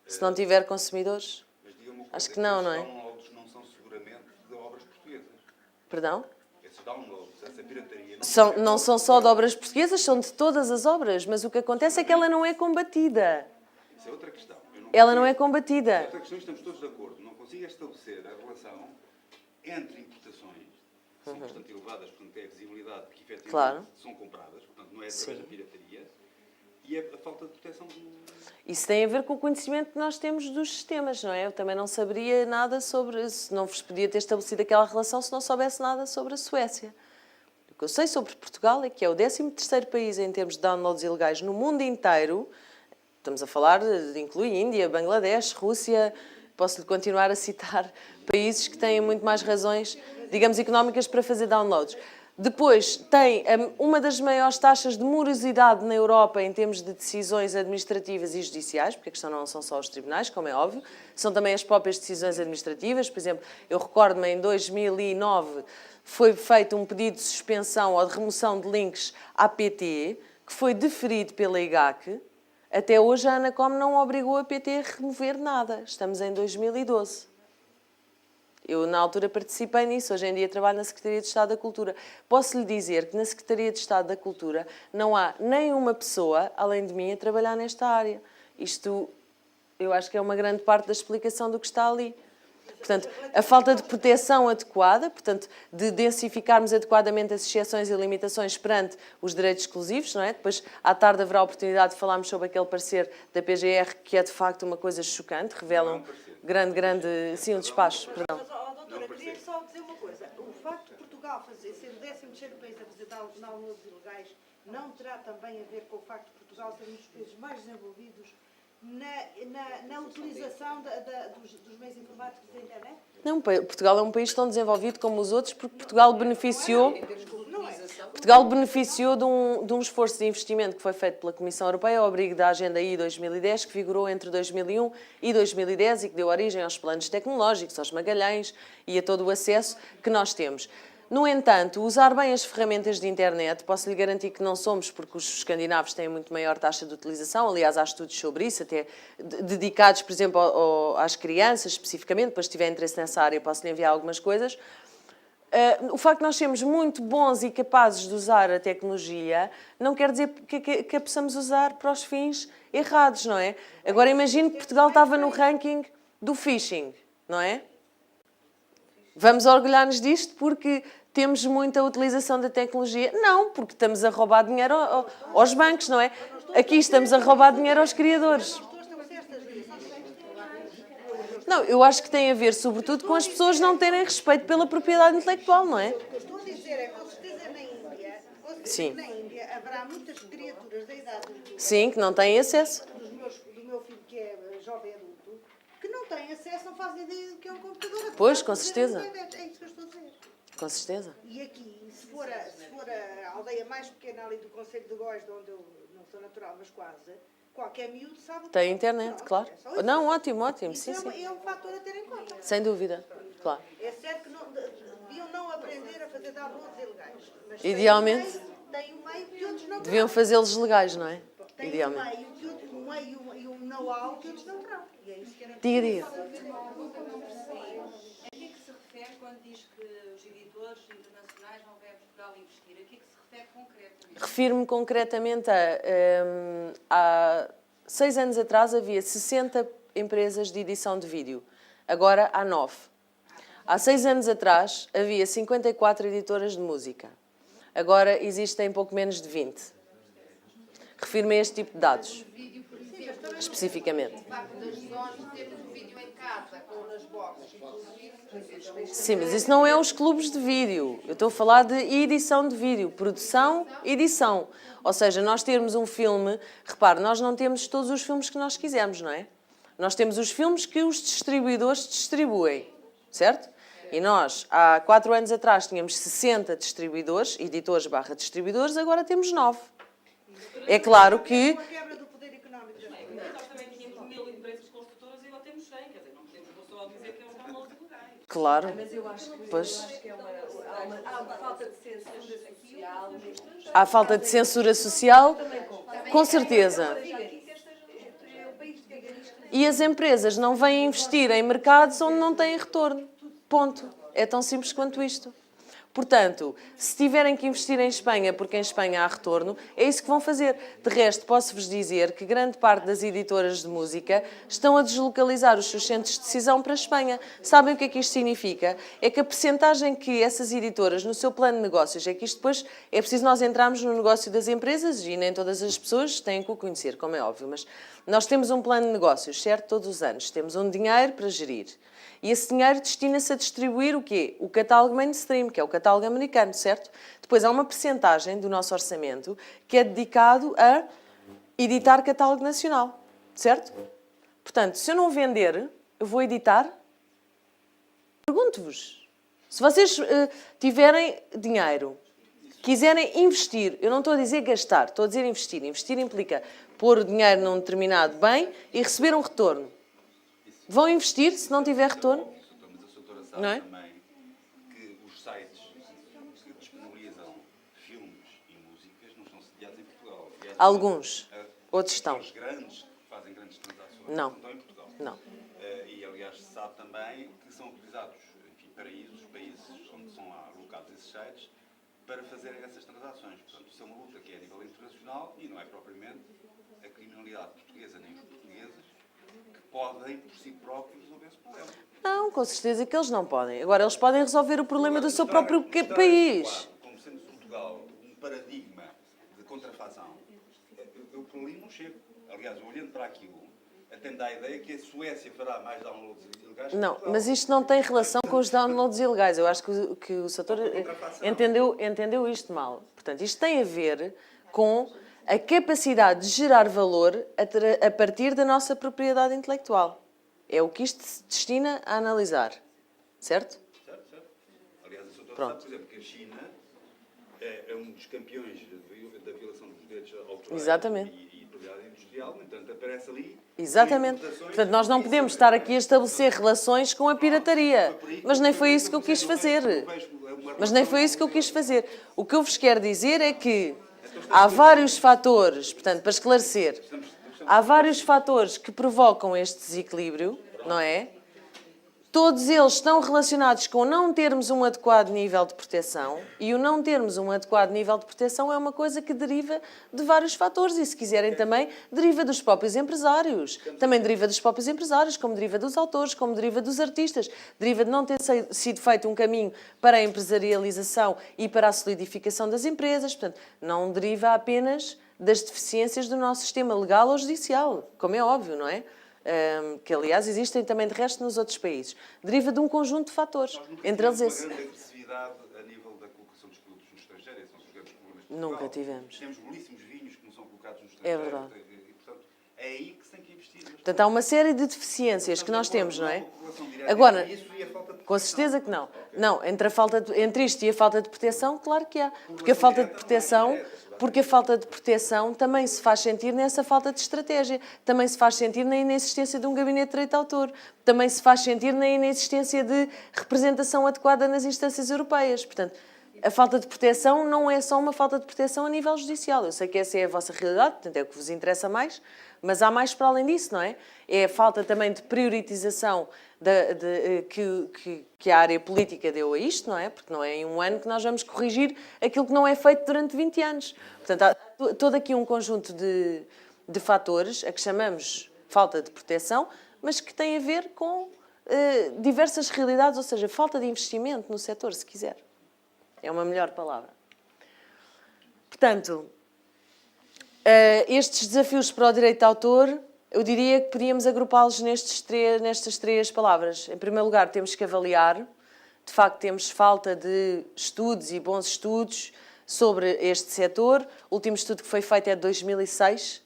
Se não tiver consumidores? Mas diga-me uma coisa, Acho que não, não é? Esses downloads não são seguramente de obras portuguesas. Perdão? Esses downloads, essa pirataria... Não são só de obras portuguesas, são de todas as obras. Mas o que acontece é que ela não é combatida. Isso é outra questão. Ela não é combatida. Outra questão, estamos todos de acordo. Não consigo estabelecer a relação entre importações, que são bastante elevadas, portanto, é a visibilidade que efetivamente são compradas, portanto, não é através da pirataria, e a falta de proteção do... Isso tem a ver com o conhecimento que nós temos dos sistemas, não é? Eu também não saberia nada sobre... Não vos podia ter estabelecido aquela relação se não soubesse nada sobre a Suécia. O que eu sei sobre Portugal é que é o 13º país em termos de downloads ilegais no mundo inteiro. Estamos a falar, inclui Índia, Bangladesh, Rússia, posso-lhe continuar a citar países que têm muito mais razões, digamos, económicas para fazer downloads. Depois, tem uma das maiores taxas de morosidade na Europa em termos de decisões administrativas e judiciais, porque a questão não são só os tribunais, como é óbvio, são também as próprias decisões administrativas. Por exemplo, eu recordo-me, em 2009, foi feito um pedido de suspensão ou de remoção de links à PT, que foi deferido pela IGAC. Até hoje a Anacom não obrigou a PT a remover nada. Estamos em 2012. Eu, na altura, participei nisso. Hoje em dia trabalho na Secretaria de Estado da Cultura. Posso-lhe dizer que na Secretaria de Estado da Cultura não há nenhuma pessoa, além de mim, a trabalhar nesta área. Isto, eu acho que é uma grande parte da explicação do que está ali. Portanto, a falta de proteção adequada, portanto, de densificarmos adequadamente as exceções e limitações perante os direitos exclusivos, não é? Depois, à tarde, haverá a oportunidade de falarmos sobre aquele parecer da PGR, que é, de facto, uma coisa chocante, revela um sim, um despacho, perdão. Mas, doutora, queria só dizer uma coisa. O facto de Portugal ser o 13º país a fazer downloads ilegais não terá também a ver com o facto de Portugal ser um dos países mais desenvolvidos na utilização dos meios informáticos da internet? Não, Portugal é um país tão desenvolvido como os outros porque Portugal beneficiou de um esforço de investimento que foi feito pela Comissão Europeia ao abrigo da Agenda I 2010, que vigorou entre 2001 e 2010 e que deu origem aos planos tecnológicos, aos Magalhães e a todo o acesso que nós temos. No entanto, usar bem as ferramentas de internet, posso lhe garantir que não somos, porque os escandinavos têm muito maior taxa de utilização, aliás, há estudos sobre isso, até dedicados, por exemplo, às crianças, especificamente, depois se tiver interesse nessa área posso lhe enviar algumas coisas. O facto de nós sermos muito bons e capazes de usar a tecnologia não quer dizer que a possamos usar para os fins errados, não é? Agora imagine que Portugal estava no ranking do phishing, não é? Vamos orgulhar-nos disto porque temos muita utilização da tecnologia? Não, porque estamos a roubar dinheiro aos bancos, não é? Aqui estamos a roubar dinheiro aos criadores. Não, eu acho que tem a ver, sobretudo, com as pessoas não terem respeito pela propriedade intelectual, não é? O que eu estou a dizer é que, com certeza, Sim. na Índia haverá muitas criaturas da idade Sim, que não têm acesso. do meu filho, que é jovem adulto, que não têm acesso, não fazem ideia do que é um computador. Pois, com certeza. É isso que eu estou a dizer. Com certeza. E aqui, se for a aldeia mais pequena ali do Concelho de Góis, de onde eu não sou natural, mas quase, qualquer miúdo sabe... Tem internet, claro. É só isso. Não, ótimo, ótimo. Isso Sim, sim. é um fator a ter em conta. Sem dúvida, claro. É certo que deviam não aprender a fazer downloads ilegais. Mas Idealmente. Tem um meio que outros não terão. Deviam fazê-los legais, não é? Tem Idealmente. um meio e um know-how que outros não terão. E é isso que era Diga, diga. A que é que se refere quando diz que os editores internacionais não vêm a Portugal investir? A que é que se refere concretamente? Refiro-me concretamente há 6 anos atrás havia 60 empresas de edição de vídeo. Agora há 9. Há 6 anos atrás havia 54 editoras de música. Agora existem pouco menos de 20. Refiro-me a este tipo de dados. Especificamente. O facto das pessoas termos o vídeo em casa, ou nas boxes, e tudo isso. Sim, mas isso não é os clubes de vídeo. Eu estou a falar de edição de vídeo. Produção, edição. Ou seja, nós termos um filme... Repare, nós não temos todos os filmes que nós quisermos, não é? Nós temos os filmes que os distribuidores distribuem, certo? E nós, há 4 anos atrás, tínhamos 60 distribuidores, editores/distribuidores, agora temos 9. É claro que... uma quebra do poder económico das pessoas. Nós também tínhamos 1000 empresas construtoras e agora temos 100. Quer dizer, não podemos só dizer que é um download ilegais. Claro. Mas eu acho que, Pois. há uma falta de censura social. Há falta de censura social, com certeza. E as empresas não vêm investir em mercados onde não têm retorno. Ponto. É tão simples quanto isto. Portanto, se tiverem que investir em Espanha, porque em Espanha há retorno, é isso que vão fazer. De resto, posso-vos dizer que grande parte das editoras de música estão a deslocalizar os seus centros de decisão para a Espanha. Sabem o que é que isto significa? É que a percentagem que essas editoras, no seu plano de negócios, é que isto depois é preciso nós entrarmos no negócio das empresas e nem todas as pessoas têm que o conhecer, como é óbvio, mas nós temos um plano de negócios, certo? Todos os anos. Temos um dinheiro para gerir. E esse dinheiro destina-se a distribuir o quê? O catálogo mainstream, que é o catálogo americano, certo? Depois há uma percentagem do nosso orçamento que é dedicado a editar catálogo nacional, certo? Portanto, se eu não vender, eu vou editar? Pergunto-vos. Se vocês tiverem dinheiro, quiserem investir, eu não estou a dizer gastar, estou a dizer investir. Investir implica pôr o dinheiro num determinado bem e receber um retorno. Vão investir se não tiver retorno? Mas a doutora sabe Não é? também que os sites que disponibilizam filmes e músicas não estão sediados em Portugal. Aliás, Alguns. Outros estão. Os grandes, que fazem grandes transações, Não. estão em Portugal. Não. E, aliás, se sabe também que são utilizados, enfim, paraísos, países onde são alocados esses sites, para fazerem essas transações. Portanto, isso é uma luta que é a nível internacional e não é propriamente a criminalidade portuguesa nem os portugueses que podem, por si próprios, resolver esse problema. Não, com certeza que eles não podem. Agora, eles podem resolver o problema do seu Agora, próprio mostrar país. este quadro como sendo Portugal um paradigma de contrafação, eu por ali não chego. Aliás, olhando para aquilo, até me dá a ideia que a Suécia fará mais downloads ilegais que Não, Portugal. mas isto não tem relação com os downloads ilegais. Eu acho que o setor entendeu isto mal. Portanto, isto tem a ver com a capacidade de gerar valor a partir da nossa propriedade intelectual. É o que isto se destina a analisar. Certo? Certo, certo. Aliás, a doutora Pronto. sabe, por exemplo, que a China é um dos campeões da violação dos direitos autorais Exatamente. e propriedade industrial, no entanto, aparece ali... Exatamente. Portanto, nós não podemos estar aqui a estabelecer relações com a pirataria. Mas nem foi isso que eu quis fazer. Eu vejo Mas nem foi isso que eu quis fazer. O que eu vos quero dizer é que há vários fatores, portanto, para esclarecer, há vários fatores que provocam este desequilíbrio, não é? Todos eles estão relacionados com não termos um adequado nível de proteção, e o não termos um adequado nível de proteção é uma coisa que deriva de vários fatores e, se quiserem também, deriva dos próprios empresários. Também deriva dos próprios empresários, como deriva dos autores, como deriva dos artistas. Deriva de não ter sido feito um caminho para a empresarialização e para a solidificação das empresas. Portanto, não deriva apenas das deficiências do nosso sistema legal ou judicial, como é óbvio, não é? Que aliás existem também de resto nos outros países. Deriva de um conjunto de fatores, entre eles esse. Uma grande agressividade a nível da colocação dos produtos no estrangeiro, esses são os grandes problemas de Nunca Portugal. tivemos. Temos belíssimos vinhos que não são colocados no É estrangeiro. verdade. E, portanto, é aí que se tem que investir. Portanto, há uma série de deficiências que nós temos, não é? Agora, Agora, isso e a falta de com certeza que não. Não, entre isto e a falta de proteção, claro que há. Porque a falta de proteção também se faz sentir nessa falta de estratégia. Também se faz sentir na inexistência de um gabinete de direito de autor. Também se faz sentir na inexistência de representação adequada nas instâncias europeias. Portanto, a falta de proteção não é só uma falta de proteção a nível judicial. Eu sei que essa é a vossa realidade, portanto é o que vos interessa mais, mas há mais para além disso, não é? É a falta também de prioritização que a área política deu a isto, não é? Porque não é em um ano que nós vamos corrigir aquilo que não é feito durante 20 anos. Portanto, há todo aqui um conjunto de fatores a que chamamos falta de proteção, mas que tem a ver com diversas realidades, ou seja, falta de investimento no setor, se quiser. É uma melhor palavra. Portanto, estes desafios para o direito de autor, eu diria que podíamos agrupá-los nestas três palavras. Em primeiro lugar, temos que avaliar. De facto, temos falta de estudos e bons estudos sobre este setor. O último estudo que foi feito é de 2006.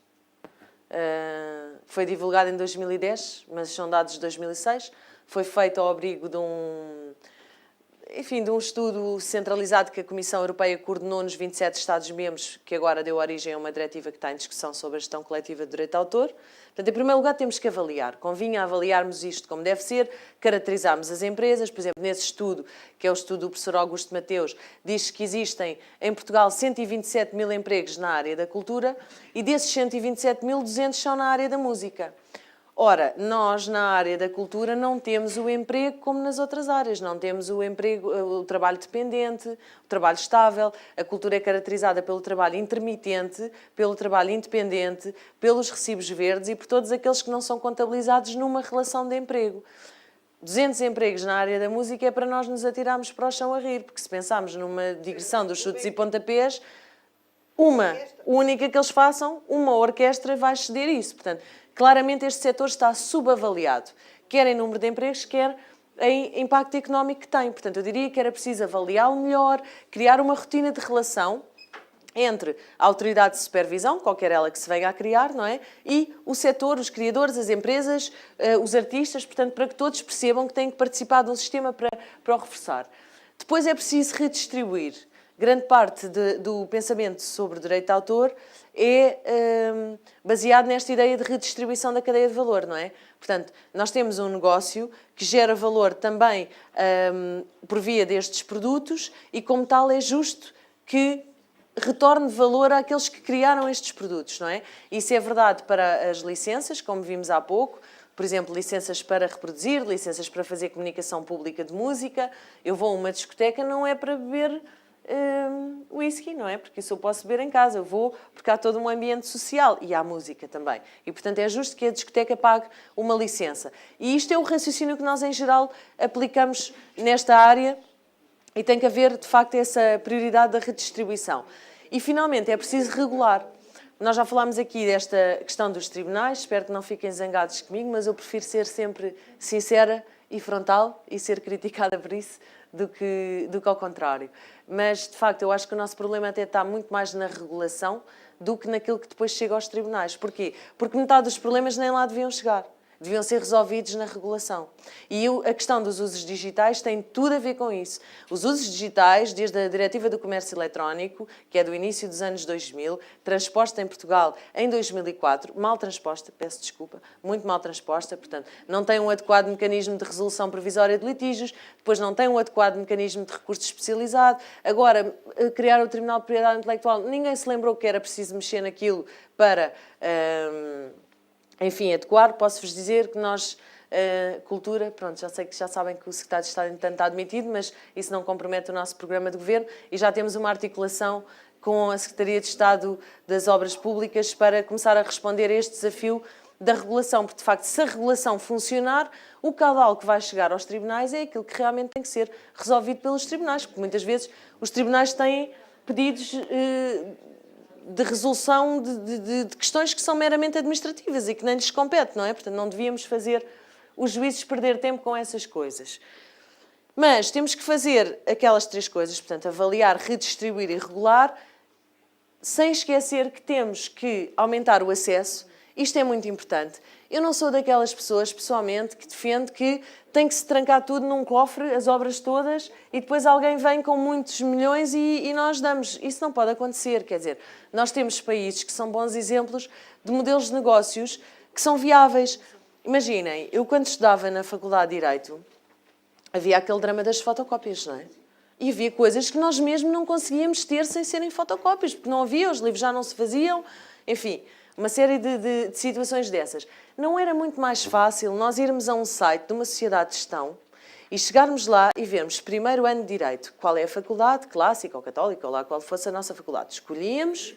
Foi divulgado em 2010, mas são dados de 2006. Foi feito ao abrigo de um estudo centralizado que a Comissão Europeia coordenou nos 27 Estados-membros, que agora deu origem a uma diretiva que está em discussão sobre a gestão coletiva de direito de autor. Portanto, em primeiro lugar, temos que avaliar. Convinha avaliarmos isto como deve ser, caracterizarmos as empresas. Por exemplo, nesse estudo, que é o estudo do professor Augusto Mateus, diz que existem em Portugal 127 mil empregos na área da cultura e desses 127 mil, 200 são na área da música. Ora, nós na área da cultura não temos o emprego como nas outras áreas, não temos o trabalho dependente, o trabalho estável. A cultura é caracterizada pelo trabalho intermitente, pelo trabalho independente, pelos recibos verdes e por todos aqueles que não são contabilizados numa relação de emprego. 200 empregos na área da música é para nós nos atirarmos para o chão a rir, porque se pensarmos numa digressão dos chutes e pontapés, uma única que eles façam, uma orquestra vai ceder isso. Portanto, claramente este setor está subavaliado, quer em número de empregos, quer em impacto económico que tem. Portanto, eu diria que era preciso avaliá-lo melhor, criar uma rotina de relação entre a autoridade de supervisão, qualquer ela que se venha a criar, não é? E o setor, os criadores, as empresas, os artistas, portanto, para que todos percebam que têm que participar de um sistema para o reforçar. Depois é preciso redistribuir. Grande parte do pensamento sobre o direito de autor é baseado nesta ideia de redistribuição da cadeia de valor, não é? Portanto, nós temos um negócio que gera valor também por via destes produtos e, como tal, é justo que retorne valor àqueles que criaram estes produtos, não é? Isso é verdade para as licenças, como vimos há pouco. Por exemplo, licenças para reproduzir, licenças para fazer comunicação pública de música. Eu vou a uma discoteca, não é para beber whisky, não é? Porque isso eu posso beber em casa. Eu vou porque há todo um ambiente social e há música também. E, portanto, é justo que a discoteca pague uma licença. E isto é o raciocínio que nós, em geral, aplicamos nesta área e tem que haver, de facto, essa prioridade da redistribuição. E, finalmente, é preciso regular. Nós já falámos aqui desta questão dos tribunais, espero que não fiquem zangados comigo, mas eu prefiro ser sempre sincera e frontal e ser criticada por isso do que ao contrário. Mas, de facto, eu acho que o nosso problema até está muito mais na regulação do que naquilo que depois chega aos tribunais. Porquê? Porque metade dos problemas nem lá deviam chegar. deviam ser resolvidos na regulação. E a questão dos usos digitais tem tudo a ver com isso. Os usos digitais, desde a Diretiva do Comércio Eletrónico, que é do início dos anos 2000, transposta em Portugal em 2004, mal transposta, peço desculpa, muito mal transposta, portanto, não tem um adequado mecanismo de resolução provisória de litígios, depois não tem um adequado mecanismo de recurso especializado, agora, criar o Tribunal de Propriedade Intelectual, ninguém se lembrou que era preciso mexer naquilo para, enfim, adequar. Posso-vos dizer que nós, cultura, pronto, já sei que já sabem que o Secretário de Estado ainda está admitido, mas isso não compromete o nosso programa de governo e já temos uma articulação com a Secretaria de Estado das Obras Públicas para começar a responder a este desafio da regulação, porque de facto se a regulação funcionar, o caudal que vai chegar aos tribunais é aquilo que realmente tem que ser resolvido pelos tribunais, porque muitas vezes os tribunais têm pedidos de resolução de questões que são meramente administrativas e que nem lhes compete, não é? Portanto, não devíamos fazer os juízes perder tempo com essas coisas. Mas temos que fazer aquelas três coisas, portanto, avaliar, redistribuir e regular, sem esquecer que temos que aumentar o acesso. Isto é muito importante. Eu não sou daquelas pessoas, pessoalmente, que defende que tem que se trancar tudo num cofre, as obras todas, e depois alguém vem com muitos milhões e nós damos. Isso não pode acontecer. Quer dizer, nós temos países que são bons exemplos de modelos de negócios que são viáveis. Imaginem, eu quando estudava na Faculdade de Direito, havia aquele drama das fotocópias, não é? E havia coisas que nós mesmo não conseguíamos ter sem serem fotocópias, porque não havia, os livros já não se faziam, enfim, uma série de situações dessas. Não era muito mais fácil nós irmos a um site de uma sociedade de gestão e chegarmos lá e vermos primeiro ano de Direito, qual é a faculdade, clássica ou católica, ou lá qual fosse a nossa faculdade. Escolhíamos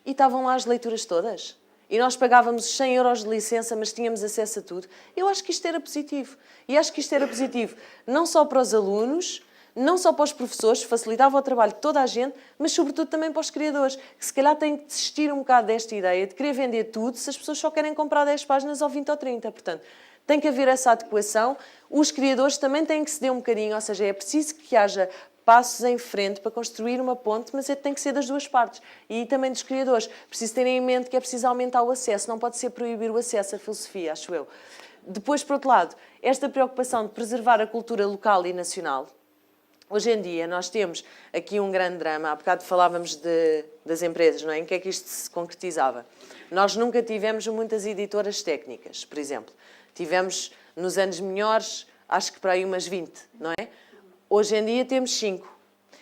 e estavam lá as leituras todas. E nós pagávamos 100 euros de licença, mas tínhamos acesso a tudo. Eu acho que isto era positivo. E acho que isto era positivo não só para os alunos, não só para os professores, facilitava o trabalho de toda a gente, mas sobretudo também para os criadores, que se calhar têm que desistir um bocado desta ideia de querer vender tudo se as pessoas só querem comprar 10 páginas ou 20 ou 30. Portanto, tem que haver essa adequação. Os criadores também têm que ceder um bocadinho, ou seja, é preciso que haja passos em frente para construir uma ponte, mas tem que ser das duas partes. E também dos criadores. Preciso terem em mente que é preciso aumentar o acesso, não pode ser proibir o acesso à filosofia, acho eu. Depois, por outro lado, esta preocupação de preservar a cultura local e nacional. Hoje em dia nós temos aqui um grande drama, há bocado falávamos das empresas, não é? Em que é que isto se concretizava? Nós nunca tivemos muitas editoras técnicas, por exemplo. Tivemos, nos anos melhores, acho que para aí umas 20, não é? Hoje em dia temos 5.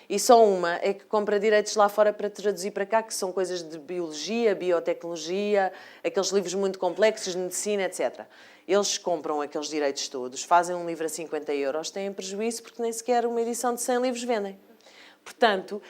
E só uma é que compra direitos lá fora para traduzir para cá, que são coisas de biologia, biotecnologia, aqueles livros muito complexos, de medicina, etc. Eles compram aqueles direitos todos, fazem um livro a 50 euros, têm prejuízo porque nem sequer uma edição de 100 livros vendem. Portanto,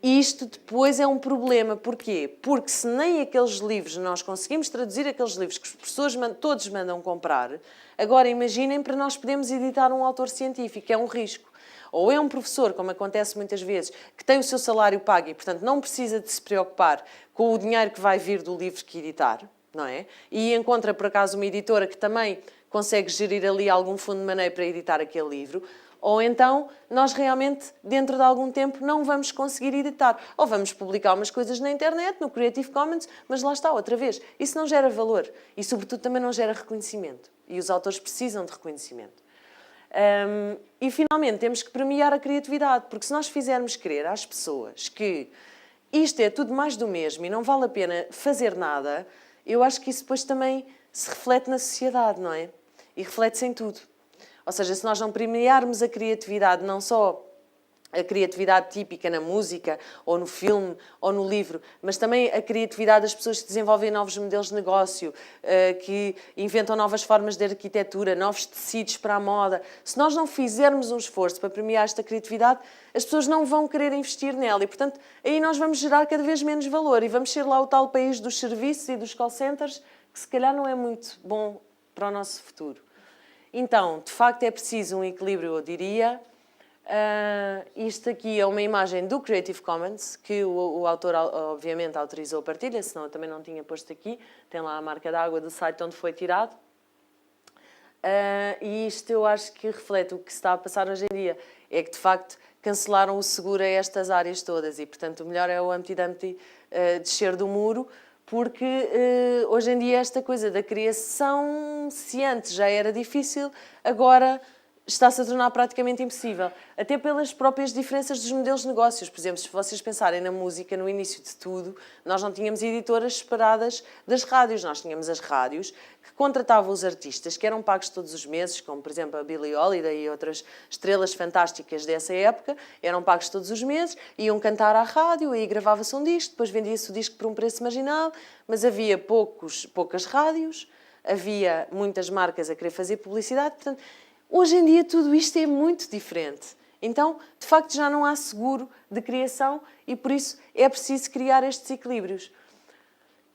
isto depois é um problema. Porquê? Porque se nem aqueles livros nós conseguimos traduzir, aqueles livros que os professores todos mandam comprar, agora imaginem para nós podermos editar um autor científico, é um risco. Ou é um professor, como acontece muitas vezes, que tem o seu salário pago e, portanto, não precisa de se preocupar com o dinheiro que vai vir do livro que editar, não é? E encontra, por acaso, uma editora que também consegue gerir ali algum fundo de maneio para editar aquele livro. Ou então, nós realmente, dentro de algum tempo, não vamos conseguir editar. Ou vamos publicar umas coisas na internet, no Creative Commons, mas lá está, outra vez. Isso não gera valor. E, sobretudo, também não gera reconhecimento. E os autores precisam de reconhecimento. E, finalmente, temos que premiar a criatividade, porque se nós fizermos crer às pessoas que isto é tudo mais do mesmo e não vale a pena fazer nada, eu acho que isso depois também se reflete na sociedade, não é? E reflete-se em tudo. Ou seja, se nós não premiarmos a criatividade, não só a criatividade típica na música, ou no filme, ou no livro, mas também a criatividade das pessoas que desenvolvem novos modelos de negócio, que inventam novas formas de arquitetura, novos tecidos para a moda. Se nós não fizermos um esforço para premiar esta criatividade, as pessoas não vão querer investir nela e, portanto, aí nós vamos gerar cada vez menos valor e vamos ser lá o tal país dos serviços e dos call centers, que se calhar não é muito bom para o nosso futuro. Então, de facto, é preciso um equilíbrio, eu diria. Isto aqui é uma imagem do Creative Commons, que o autor, obviamente, autorizou a partilha, senão eu também não tinha posto aqui. Tem lá a marca d'água do site onde foi tirado. E isto eu acho que reflete o que se está a passar hoje em dia. É que, de facto, cancelaram o seguro a estas áreas todas e, portanto, o melhor é o Humpty Dumpty descer do muro, porque hoje em dia esta coisa da criação, se antes já era difícil, agora está-se a tornar praticamente impossível. Até pelas próprias diferenças dos modelos de negócios. Por exemplo, se vocês pensarem na música, no início de tudo, nós não tínhamos editoras separadas das rádios. Nós tínhamos as rádios que contratavam os artistas, que eram pagos todos os meses, como, por exemplo, a Billie Holiday e outras estrelas fantásticas dessa época, eram pagos todos os meses, iam cantar à rádio, aí gravava-se um disco, depois vendia-se o disco por um preço marginal, mas havia poucas rádios, havia muitas marcas a querer fazer publicidade, portanto, hoje em dia tudo isto é muito diferente. Então, de facto, já não há seguro de criação e por isso é preciso criar estes equilíbrios.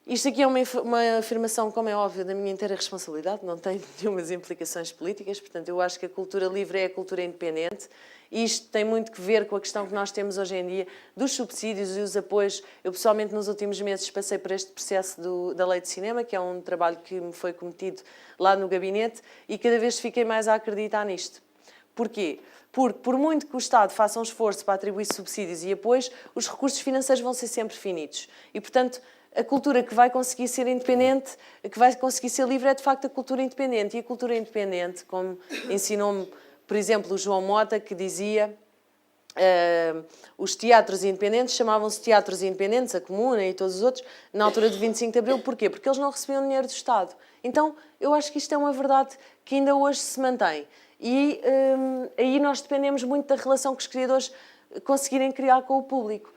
Isto aqui é uma afirmação, como é óbvio, da minha inteira responsabilidade, não tem nenhumas implicações políticas, portanto, eu acho que a cultura livre é a cultura independente e isto tem muito que ver com a questão que nós temos hoje em dia dos subsídios e os apoios. Eu, pessoalmente, nos últimos meses passei por este processo da Lei de Cinema, que é um trabalho que me foi cometido lá no gabinete e cada vez fiquei mais a acreditar nisto. Porquê? Porque, por muito que o Estado faça um esforço para atribuir subsídios e apoios, os recursos financeiros vão ser sempre finitos. E, portanto, a cultura que vai conseguir ser independente, que vai conseguir ser livre, é de facto a cultura independente. E a cultura independente, como ensinou-me, por exemplo, o João Mota, que dizia os teatros independentes chamavam-se teatros independentes, a Comuna e todos os outros, na altura de 25 de Abril. Porquê? Porque eles não recebiam dinheiro do Estado. Então, eu acho que isto é uma verdade que ainda hoje se mantém. E aí nós dependemos muito da relação que os criadores conseguirem criar com o público.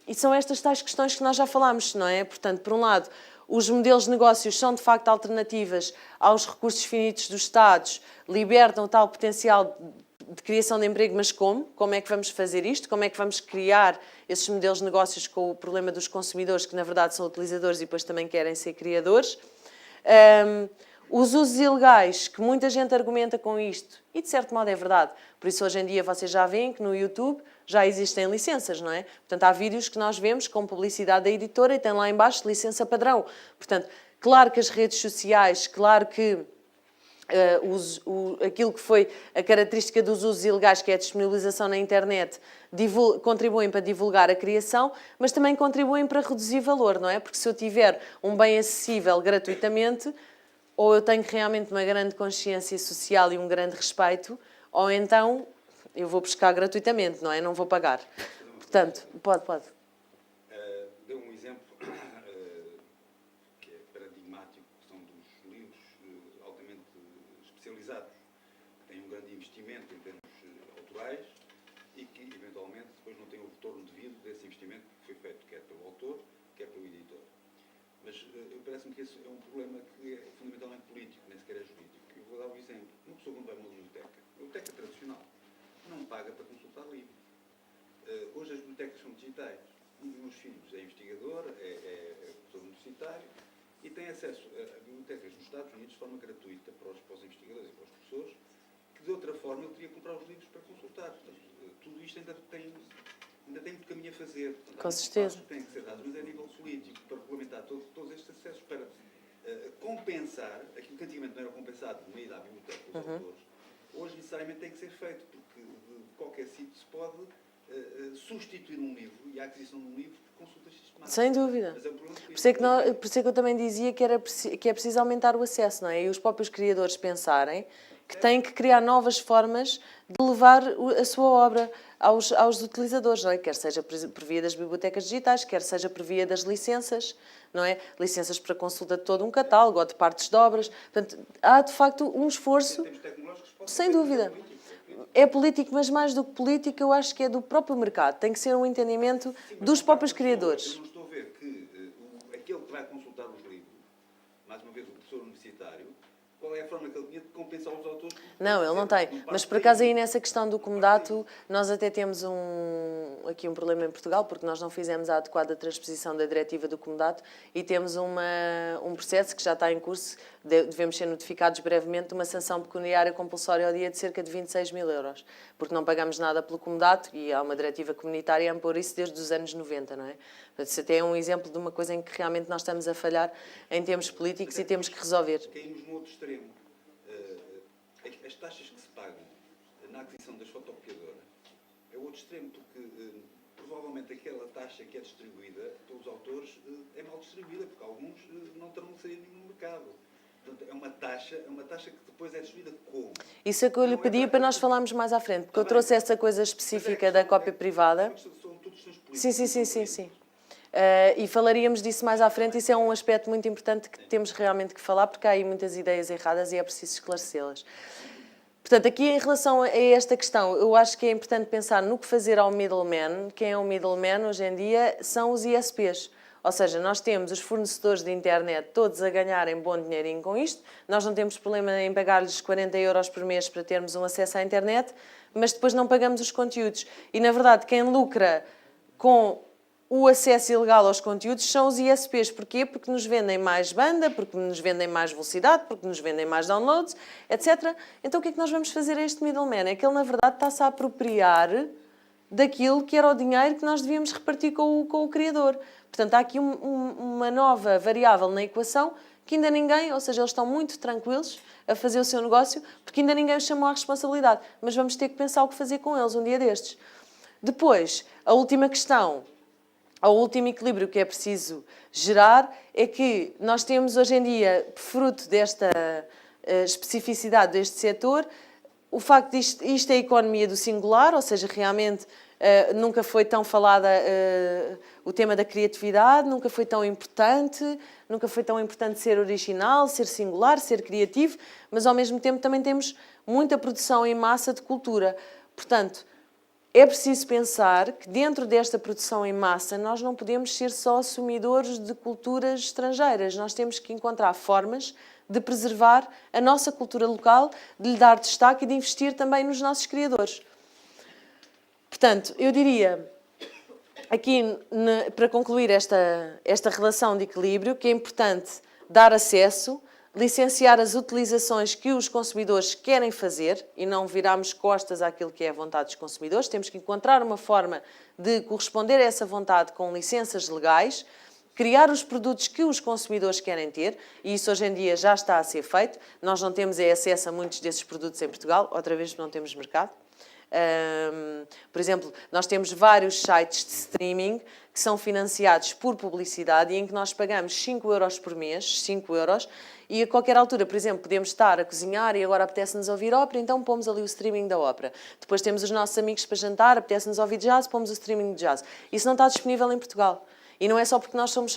E são estas tais questões que nós já falámos, não é? Portanto, por um lado, os modelos de negócios são de facto alternativas aos recursos finitos dos Estados, libertam o tal potencial de criação de emprego, mas como? Como é que vamos fazer isto? Como é que vamos criar esses modelos de negócios com o problema dos consumidores, que na verdade são utilizadores e depois também querem ser criadores? Os usos ilegais, que muita gente argumenta com isto, e de certo modo é verdade. Por isso hoje em dia vocês já veem que no YouTube já existem licenças, não é? Portanto, há vídeos que nós vemos com publicidade da editora e tem lá em baixo licença padrão. Portanto, claro que as redes sociais, claro que aquilo que foi a característica dos usos ilegais, que é a disponibilização na internet, contribuem para divulgar a criação, mas também contribuem para reduzir valor, não é? Porque se eu tiver um bem acessível gratuitamente, ou eu tenho realmente uma grande consciência social e um grande respeito, ou então eu vou buscar gratuitamente, não é? Não vou pagar. Portanto, pode. Deu um exemplo que é paradigmático, que são dos livros altamente especializados, que têm um grande investimento em termos autorais e que, eventualmente, depois não têm o retorno devido desse investimento que foi feito, quer pelo autor, quer pelo editor. Mas parece-me que esse é um problema que é fundamentalmente político, nem sequer é jurídico. Eu vou dar um exemplo. Uma pessoa quando vai a uma biblioteca tradicional, não paga para consultar livros. Hoje as bibliotecas são digitais. Um dos meus filhos é investigador, é professor universitário e tem acesso a bibliotecas nos Estados Unidos de forma gratuita para os investigadores e para os professores, que de outra forma ele teria que comprar os livros para consultar. Portanto, tudo isto ainda tem muito caminho a fazer. Portanto, com certeza. Tem que ser dado, mas é a nível político, para regulamentar todos estes acessos, para compensar aquilo que antigamente não era compensado no meio da biblioteca, os autores, hoje necessariamente tem que ser feito, porque de qualquer sítio se pode substituir um livro e a aquisição de um livro por consultas sistemáticas. Sem dúvida. Mas é um problema Por isso é que eu também dizia que é preciso aumentar o acesso, não é? E os próprios criadores pensarem que têm que criar novas formas de levar a sua obra aos utilizadores, não é? Quer seja por via das bibliotecas digitais, quer seja por via das licenças, não é? Licenças para consulta de todo um catálogo ou de partes de obras. Portanto, há de facto um esforço, sem dúvida. É político, mas mais do que político, eu acho que é do próprio mercado. Tem que ser um entendimento dos próprios criadores. Eu não estou a ver que aquele que vai consultar os livros, mais uma vez o professor universitário, qual é a forma que ele tinha de compensar os autores? Não, ele não tem. Mas, por acaso, aí nessa questão do comodato, nós até temos aqui um problema em Portugal, porque nós não fizemos a adequada transposição da diretiva do comodato e temos um processo que já está em curso, devemos ser notificados brevemente de uma sanção pecuniária compulsória ao dia de cerca de 26 mil euros, porque não pagamos nada pelo comodato e há uma diretiva comunitária a impor isso desde os anos 90, não é? Portanto, isso até é um exemplo de uma coisa em que realmente nós estamos a falhar em termos políticos e temos que resolver. Caímos no outro extremo. As taxas que se pagam na aquisição das fotocopiadoras é o outro extremo, porque provavelmente aquela taxa que é distribuída pelos autores é mal distribuída, porque alguns não terão saído no mercado. Portanto, é uma taxa que depois é distribuída como? Isso é que eu lhe pedia para nós falarmos mais à frente, porque eu trouxe essa coisa específica da cópia privada. São tudo questões políticas. Sim. E falaríamos disso mais à frente. Isso é um aspecto muito importante que temos realmente que falar, porque há aí muitas ideias erradas e é preciso esclarecê-las. Portanto, aqui em relação a esta questão, eu acho que é importante pensar no que fazer ao middleman. Quem é o middleman hoje em dia são os ISPs. Ou seja, nós temos os fornecedores de internet todos a ganharem bom dinheirinho com isto. Nós não temos problema em pagar-lhes 40 euros por mês para termos um acesso à internet, mas depois não pagamos os conteúdos. E, na verdade, quem lucra com o acesso ilegal aos conteúdos são os ISPs. Porquê? Porque nos vendem mais banda, porque nos vendem mais velocidade, porque nos vendem mais downloads, etc. Então o que é que nós vamos fazer a este middleman? É que ele, na verdade, está-se a apropriar daquilo que era o dinheiro que nós devíamos repartir com o criador. Portanto, há aqui uma nova variável na equação que ainda ninguém, ou seja, eles estão muito tranquilos a fazer o seu negócio, porque ainda ninguém os chamou à responsabilidade. Mas vamos ter que pensar o que fazer com eles um dia destes. Depois, a última questão, o último equilíbrio que é preciso gerar é que nós temos hoje em dia, fruto desta especificidade deste setor, o facto de isto é a economia do singular, ou seja, realmente nunca foi tão falada o tema da criatividade, nunca foi tão importante ser original, ser singular, ser criativo, mas ao mesmo tempo também temos muita produção em massa de cultura. Portanto, é preciso pensar que dentro desta produção em massa nós não podemos ser só assumidores de culturas estrangeiras. Nós temos que encontrar formas de preservar a nossa cultura local, de lhe dar destaque e de investir também nos nossos criadores. Portanto, eu diria, aqui para concluir esta relação de equilíbrio, que é importante dar acesso, licenciar as utilizações que os consumidores querem fazer e não virarmos costas àquilo que é a vontade dos consumidores. Temos que encontrar uma forma de corresponder a essa vontade com licenças legais, criar os produtos que os consumidores querem ter, e isso hoje em dia já está a ser feito. Nós não temos acesso a muitos desses produtos em Portugal, outra vez não temos mercado. Por exemplo, nós temos vários sites de streaming que são financiados por publicidade e em que nós pagamos 5 euros por mês, 5 euros, e a qualquer altura, por exemplo, podemos estar a cozinhar e agora apetece-nos ouvir ópera, então pomos ali o streaming da ópera. Depois temos os nossos amigos para jantar, apetece-nos ouvir jazz, pomos o streaming de jazz. Isso não está disponível em Portugal. E não é só porque nós somos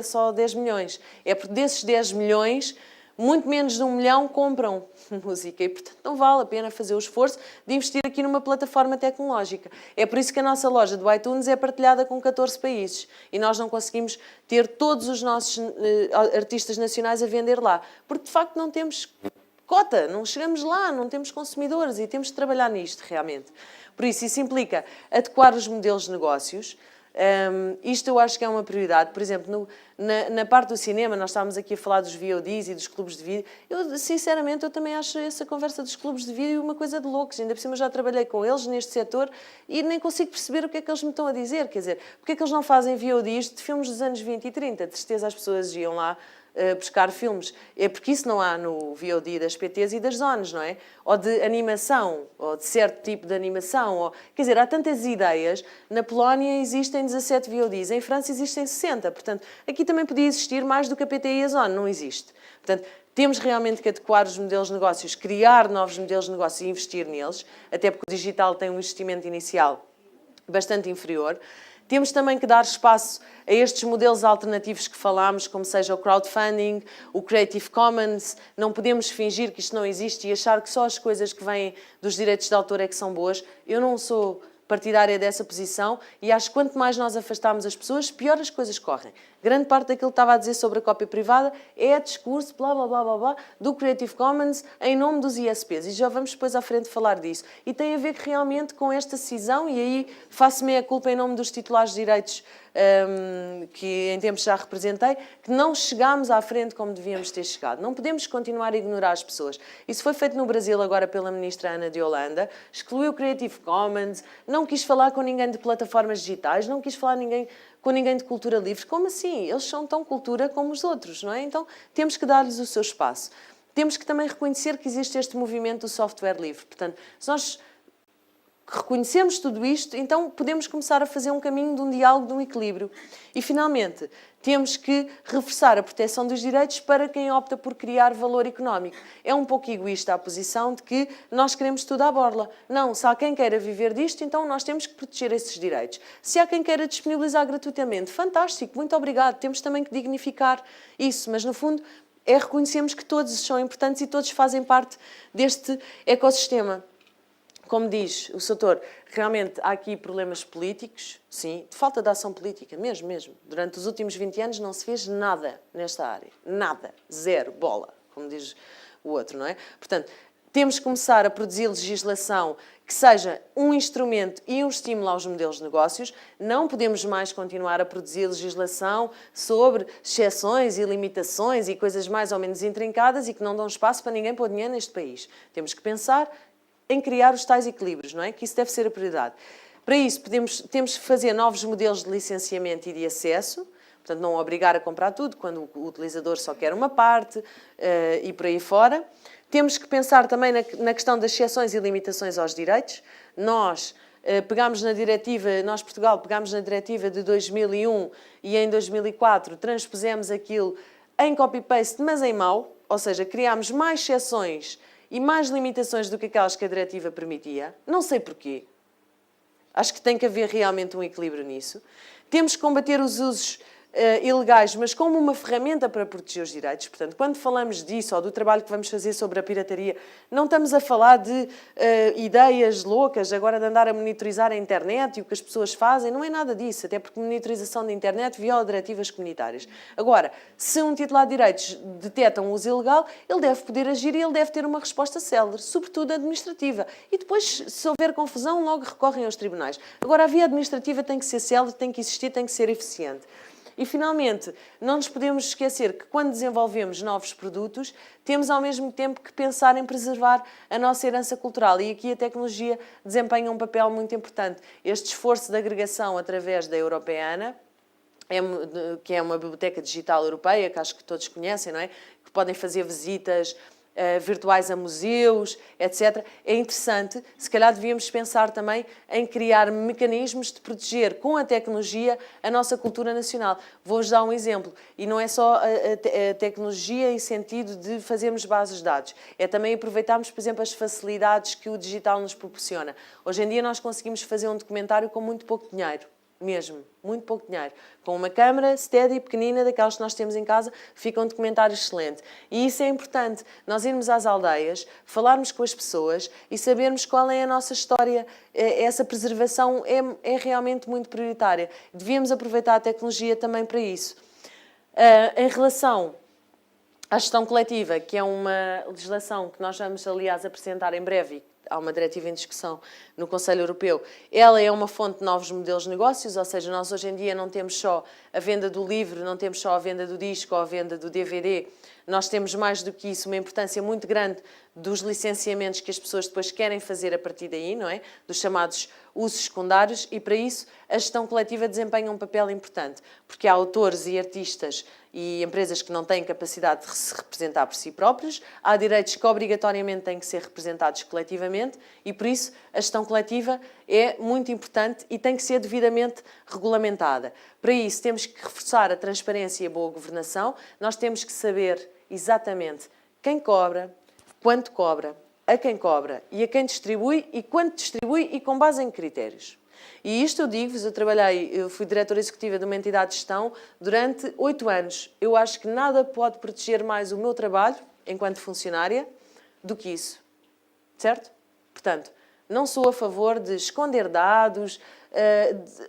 só 10 milhões, é porque desses 10 milhões... muito menos de 1 milhão compram música e, portanto, não vale a pena fazer o esforço de investir aqui numa plataforma tecnológica. É por isso que a nossa loja do iTunes é partilhada com 14 países e nós não conseguimos ter todos os nossos artistas nacionais a vender lá, porque, de facto, não temos cota, não chegamos lá, não temos consumidores e temos de trabalhar nisto, realmente. Por isso implica adequar os modelos de negócios. Isto eu acho que é uma prioridade. Por exemplo, na parte do cinema, nós estávamos aqui a falar dos VODs e dos clubes de vídeo. Eu, sinceramente, eu também acho essa conversa dos clubes de vídeo uma coisa de loucos. Ainda por cima já trabalhei com eles neste setor e nem consigo perceber o que é que eles me estão a dizer. Quer dizer, porque é que eles não fazem VODs de filmes dos anos 20 e 30? De certeza as pessoas iam lá buscar filmes. É porque isso não há no VOD das PTs e das zonas, não é? Ou de animação, ou de certo tipo de animação. Ou... Quer dizer, há tantas ideias. Na Polónia existem 17 VODs, em França existem 60. Portanto, aqui também podia existir mais do que a PT e a zona. Não existe. Portanto, temos realmente que adequar os modelos de negócios, criar novos modelos de negócios e investir neles, até porque o digital tem um investimento inicial bastante inferior. Temos também que dar espaço a estes modelos alternativos que falámos, como seja o crowdfunding, o Creative Commons. Não podemos fingir que isto não existe e achar que só as coisas que vêm dos direitos de autor é que são boas. Eu não sou partidária dessa posição e acho que quanto mais nós afastarmos as pessoas, pior as coisas correm. Grande parte daquilo que estava a dizer sobre a cópia privada é discurso, blá, blá, blá, blá, blá, do Creative Commons em nome dos ISPs. E já vamos depois à frente falar disso. E tem a ver que realmente com esta cisão, e aí faço-me a culpa em nome dos titulares de direitos que em tempos já representei, que não chegámos à frente como devíamos ter chegado. Não podemos continuar a ignorar as pessoas. Isso foi feito no Brasil agora pela ministra Ana de Holanda, excluiu o Creative Commons, não quis falar com ninguém de plataformas digitais, não quis falar com ninguém de cultura livre. Como assim? Eles são tão cultura como os outros, não é? Então temos que dar-lhes o seu espaço. Temos que também reconhecer que existe este movimento do software livre. Portanto, se nós reconhecemos tudo isto, então podemos começar a fazer um caminho de um diálogo, de um equilíbrio. E, finalmente, temos que reforçar a proteção dos direitos para quem opta por criar valor económico. É um pouco egoísta a posição de que nós queremos tudo à borla. Não, se há quem queira viver disto, então nós temos que proteger esses direitos. Se há quem queira disponibilizar gratuitamente, fantástico, muito obrigado, temos também que dignificar isso, mas, no fundo, reconhecemos que todos são importantes e todos fazem parte deste ecossistema. Como diz o Soutor, realmente há aqui problemas políticos, sim, de falta de ação política, mesmo. Durante os últimos 20 anos não se fez nada nesta área. Nada. Zero. Bola. Como diz o outro, não é? Portanto, temos que começar a produzir legislação que seja um instrumento e um estímulo aos modelos de negócios. Não podemos mais continuar a produzir legislação sobre exceções e limitações e coisas mais ou menos intrincadas e que não dão espaço para ninguém pôr dinheiro neste país. Temos que pensar em criar os tais equilíbrios, não é? Que isso deve ser a prioridade. Para isso, temos que fazer novos modelos de licenciamento e de acesso, portanto, não obrigar a comprar tudo, quando o utilizador só quer uma parte, e por aí fora. Temos que pensar também na questão das exceções e limitações aos direitos. Nós, Portugal, pegámos na diretiva de 2001 e em 2004 transpusemos aquilo em copy-paste, mas em mau, ou seja, criámos mais exceções e mais limitações do que aquelas que a diretiva permitia. Não sei porquê. Acho que tem que haver realmente um equilíbrio nisso. Temos que combater os usos ilegais, mas como uma ferramenta para proteger os direitos. Portanto, quando falamos disso, ou do trabalho que vamos fazer sobre a pirataria, não estamos a falar de ideias loucas, agora de andar a monitorizar a internet e o que as pessoas fazem. Não é nada disso, até porque monitorização da internet viola diretivas comunitárias. Agora, se um titular de direitos detecta um uso ilegal, ele deve poder agir e ele deve ter uma resposta célere, sobretudo administrativa. E depois, se houver confusão, logo recorrem aos tribunais. Agora, a via administrativa tem que ser célere, tem que existir, tem que ser eficiente. E, finalmente, não nos podemos esquecer que, quando desenvolvemos novos produtos, temos, ao mesmo tempo, que pensar em preservar a nossa herança cultural. E aqui a tecnologia desempenha um papel muito importante. Este esforço de agregação através da Europeana, que é uma biblioteca digital europeia, que acho que todos conhecem, não é? Que podem fazer visitas virtuais a museus, etc. É interessante, se calhar devíamos pensar também em criar mecanismos de proteger com a tecnologia a nossa cultura nacional. Vou-vos dar um exemplo, e não é só a tecnologia em sentido de fazermos bases de dados, é também aproveitarmos, por exemplo, as facilidades que o digital nos proporciona. Hoje em dia nós conseguimos fazer um documentário com muito pouco dinheiro. Mesmo, muito pouco dinheiro. Com uma câmara steady, pequenina, daquelas que nós temos em casa, fica um documentário excelente. E isso é importante, nós irmos às aldeias, falarmos com as pessoas e sabermos qual é a nossa história. Essa preservação é realmente muito prioritária. Devíamos aproveitar a tecnologia também para isso. Em relação à gestão coletiva, que é uma legislação que nós vamos, aliás, apresentar em breve, há uma diretiva em discussão no Conselho Europeu, ela é uma fonte de novos modelos de negócios, ou seja, nós hoje em dia não temos só a venda do livro, não temos só a venda do disco ou a venda do DVD, nós temos mais do que isso, uma importância muito grande dos licenciamentos que as pessoas depois querem fazer a partir daí, não é? Dos chamados usos secundários, e para isso a gestão coletiva desempenha um papel importante, porque há autores e artistas e empresas que não têm capacidade de se representar por si próprios, há direitos que obrigatoriamente têm que ser representados coletivamente e, por isso, a gestão coletiva é muito importante e tem que ser devidamente regulamentada. Para isso, temos que reforçar a transparência e a boa governação, nós temos que saber exatamente quem cobra, quanto cobra, a quem cobra e a quem distribui e quanto distribui e com base em critérios. E isto eu digo-vos, eu fui diretora executiva de uma entidade de gestão durante 8 anos. Eu acho que nada pode proteger mais o meu trabalho, enquanto funcionária, do que isso. Certo? Portanto, não sou a favor de esconder dados,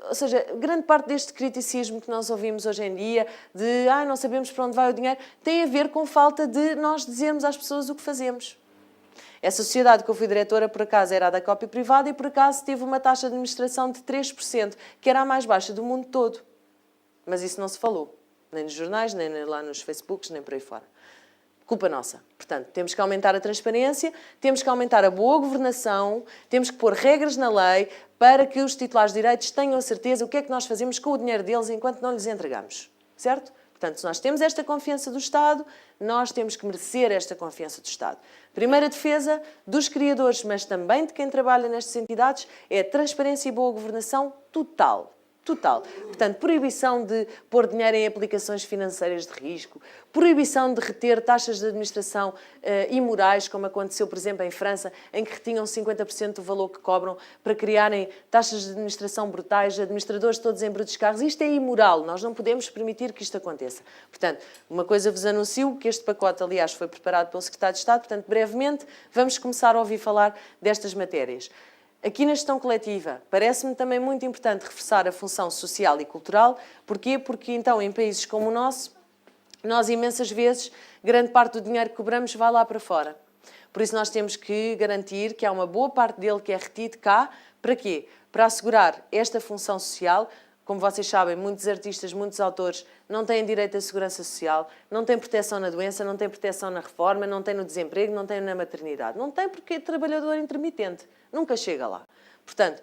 ou seja, grande parte deste criticismo que nós ouvimos hoje em dia, de não sabemos para onde vai o dinheiro, tem a ver com falta de nós dizermos às pessoas o que fazemos. Essa sociedade que eu fui diretora, por acaso, era a da cópia privada e, por acaso, teve uma taxa de administração de 3%, que era a mais baixa do mundo todo. Mas isso não se falou, nem nos jornais, nem lá nos Facebooks, nem por aí fora. Culpa nossa. Portanto, temos que aumentar a transparência, temos que aumentar a boa governação, temos que pôr regras na lei para que os titulares de direitos tenham certeza o que é que nós fazemos com o dinheiro deles enquanto não lhes entregamos. Certo? Portanto, se nós temos esta confiança do Estado, nós temos que merecer esta confiança do Estado. Primeira defesa dos criadores, mas também de quem trabalha nestas entidades, é a transparência e boa governação total. Total. Portanto, proibição de pôr dinheiro em aplicações financeiras de risco, proibição de reter taxas de administração imorais, como aconteceu, por exemplo, em França, em que retinham 50% do valor que cobram para criarem taxas de administração brutais, administradores todos em brutos carros. Isto é imoral, nós não podemos permitir que isto aconteça. Portanto, uma coisa vos anuncio, que este pacote, aliás, foi preparado pelo Secretário de Estado, portanto, brevemente vamos começar a ouvir falar destas matérias. Aqui na gestão coletiva, parece-me também muito importante reforçar a função social e cultural. Porquê? Porque, então, em países como o nosso, nós, imensas vezes, grande parte do dinheiro que cobramos vai lá para fora. Por isso, nós temos que garantir que há uma boa parte dele que é retido cá. Para quê? Para assegurar esta função social. Como vocês sabem, muitos artistas, muitos autores não têm direito à segurança social, não têm proteção na doença, não têm proteção na reforma, não têm no desemprego, não têm na maternidade. Não têm porque é trabalhador intermitente. Nunca chega lá. Portanto,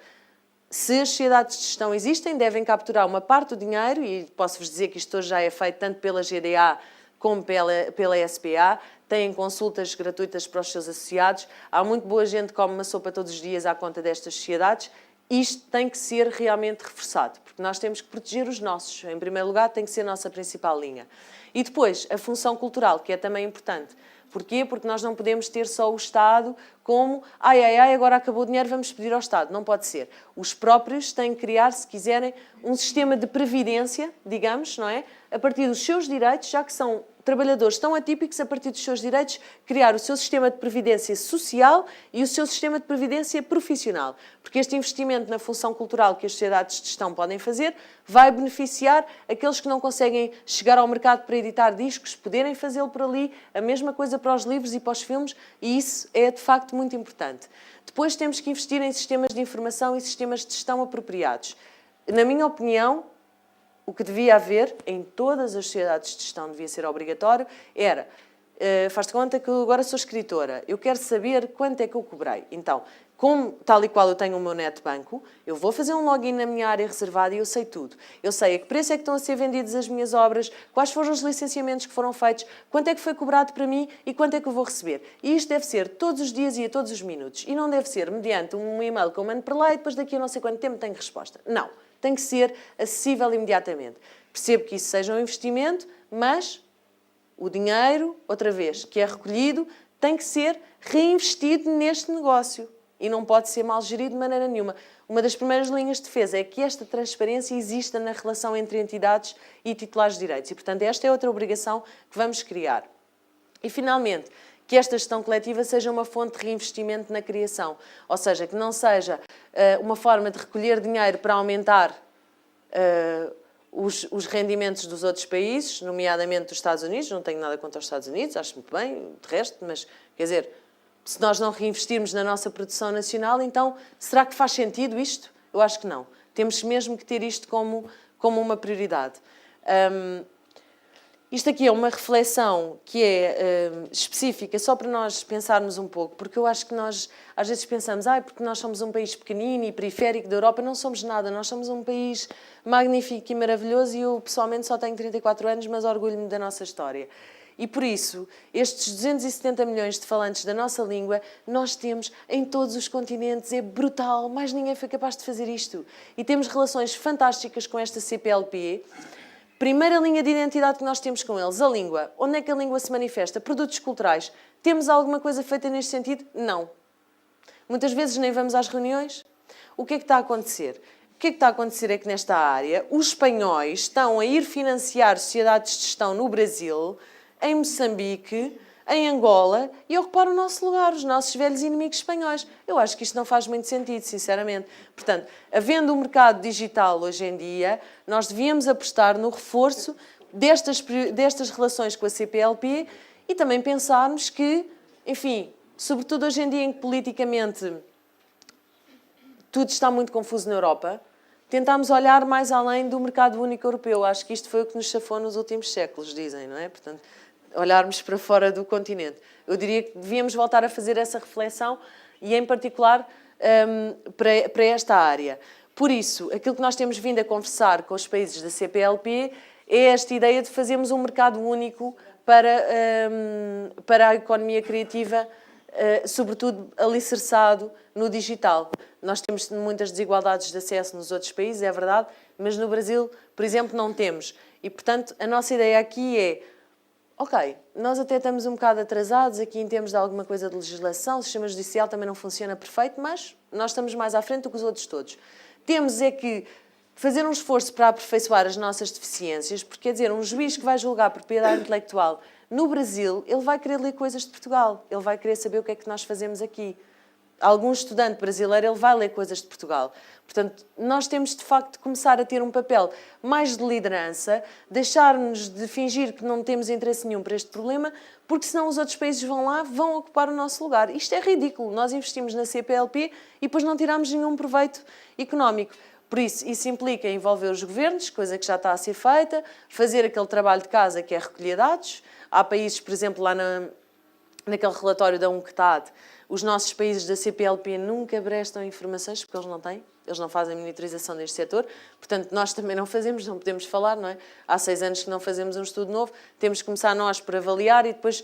se as sociedades de gestão existem, devem capturar uma parte do dinheiro, e posso-vos dizer que isto hoje já é feito tanto pela GDA como pela SPA, têm consultas gratuitas para os seus associados. Há muito boa gente que come uma sopa todos os dias à conta destas sociedades. Isto tem que ser realmente reforçado, porque nós temos que proteger os nossos. Em primeiro lugar, tem que ser a nossa principal linha. E depois, a função cultural, que é também importante. Porquê? Porque nós não podemos ter só o Estado como agora acabou o dinheiro, vamos pedir ao Estado. Não pode ser. Os próprios têm que criar, se quiserem, um sistema de previdência, digamos, não é? A partir dos seus direitos, já que são trabalhadores tão atípicos, a partir dos seus direitos, criar o seu sistema de previdência social e o seu sistema de previdência profissional. Porque este investimento na função cultural que as sociedades de gestão podem fazer vai beneficiar aqueles que não conseguem chegar ao mercado para editar discos, poderem fazê-lo por ali, a mesma coisa para os livros e para os filmes, e isso é, de facto, muito importante. Depois temos que investir em sistemas de informação e sistemas de gestão apropriados. Na minha opinião, o que devia haver em todas as sociedades de gestão, devia ser obrigatório, era, faz-te conta que eu agora sou escritora, eu quero saber quanto é que eu cobrei. Então, como tal e qual eu tenho o meu netbanco, eu vou fazer um login na minha área reservada e eu sei tudo. Eu sei a que preço é que estão a ser vendidas as minhas obras, quais foram os licenciamentos que foram feitos, quanto é que foi cobrado para mim e quanto é que eu vou receber. E isto deve ser todos os dias e a todos os minutos. E não deve ser mediante um e-mail que eu mando para lá e depois daqui a não sei quanto tempo tenho resposta. Não. Tem que ser acessível imediatamente. Percebo que isso seja um investimento, mas o dinheiro, outra vez, que é recolhido, tem que ser reinvestido neste negócio. E não pode ser mal gerido de maneira nenhuma. Uma das primeiras linhas de defesa é que esta transparência exista na relação entre entidades e titulares de direitos. E, portanto, esta é outra obrigação que vamos criar. E, finalmente, que esta gestão coletiva seja uma fonte de reinvestimento na criação. Ou seja, que não seja uma forma de recolher dinheiro para aumentar os rendimentos dos outros países, nomeadamente dos Estados Unidos. Não tenho nada contra os Estados Unidos, acho muito bem, de resto, mas, quer dizer, se nós não reinvestirmos na nossa produção nacional, então, será que faz sentido isto? Eu acho que não. Temos mesmo que ter isto como uma prioridade. Isto aqui é uma reflexão que é específica, só para nós pensarmos um pouco, porque eu acho que nós às vezes pensamos, porque nós somos um país pequenino e periférico da Europa, não somos nada, nós somos um país magnífico e maravilhoso e eu pessoalmente só tenho 34 anos, mas orgulho-me da nossa história. E por isso, estes 270 milhões de falantes da nossa língua, nós temos em todos os continentes, é brutal, mais ninguém foi capaz de fazer isto. E temos relações fantásticas com esta CPLP. Primeira linha de identidade que nós temos com eles, a língua. Onde é que a língua se manifesta? Produtos culturais. Temos alguma coisa feita neste sentido? Não. Muitas vezes nem vamos às reuniões. O que é que está a acontecer? O que é que está a acontecer é que nesta área os espanhóis estão a ir financiar sociedades de gestão no Brasil, em Moçambique, em Angola e a ocupar o nosso lugar, os nossos velhos inimigos espanhóis. Eu acho que isto não faz muito sentido, sinceramente. Portanto, havendo um mercado digital hoje em dia, nós devíamos apostar no reforço destas relações com a CPLP e também pensarmos que, enfim, sobretudo hoje em dia em que politicamente tudo está muito confuso na Europa, tentámos olhar mais além do mercado único europeu. Acho que isto foi o que nos chafou nos últimos séculos, dizem, não é? Portanto, olharmos para fora do continente. Eu diria que devíamos voltar a fazer essa reflexão e, em particular, para esta área. Por isso, aquilo que nós temos vindo a conversar com os países da CPLP é esta ideia de fazermos um mercado único para a economia criativa, sobretudo alicerçado no digital. Nós temos muitas desigualdades de acesso nos outros países, é verdade, mas no Brasil, por exemplo, não temos. E, portanto, a nossa ideia aqui é, ok, nós até estamos um bocado atrasados aqui em termos de alguma coisa de legislação, o sistema judicial também não funciona perfeito, mas nós estamos mais à frente do que os outros todos. Temos é que fazer um esforço para aperfeiçoar as nossas deficiências, porque, quer dizer, um juiz que vai julgar propriedade intelectual no Brasil, ele vai querer ler coisas de Portugal, ele vai querer saber o que é que nós fazemos aqui. Algum estudante brasileiro, ele vai ler coisas de Portugal. Portanto, nós temos, de facto, começar a ter um papel mais de liderança, deixar-nos de fingir que não temos interesse nenhum para este problema, porque senão os outros países vão lá, vão ocupar o nosso lugar. Isto é ridículo. Nós investimos na CPLP e depois não tiramos nenhum proveito económico. Por isso implica envolver os governos, coisa que já está a ser feita, fazer aquele trabalho de casa que é recolher dados. Há países, por exemplo, lá naquele relatório da UNCTAD, os nossos países da CPLP nunca prestam informações, porque eles não têm, eles não fazem monitorização deste setor, portanto, nós também não fazemos, não podemos falar, não é? Há 6 anos que não fazemos um estudo novo, temos que começar nós por avaliar e depois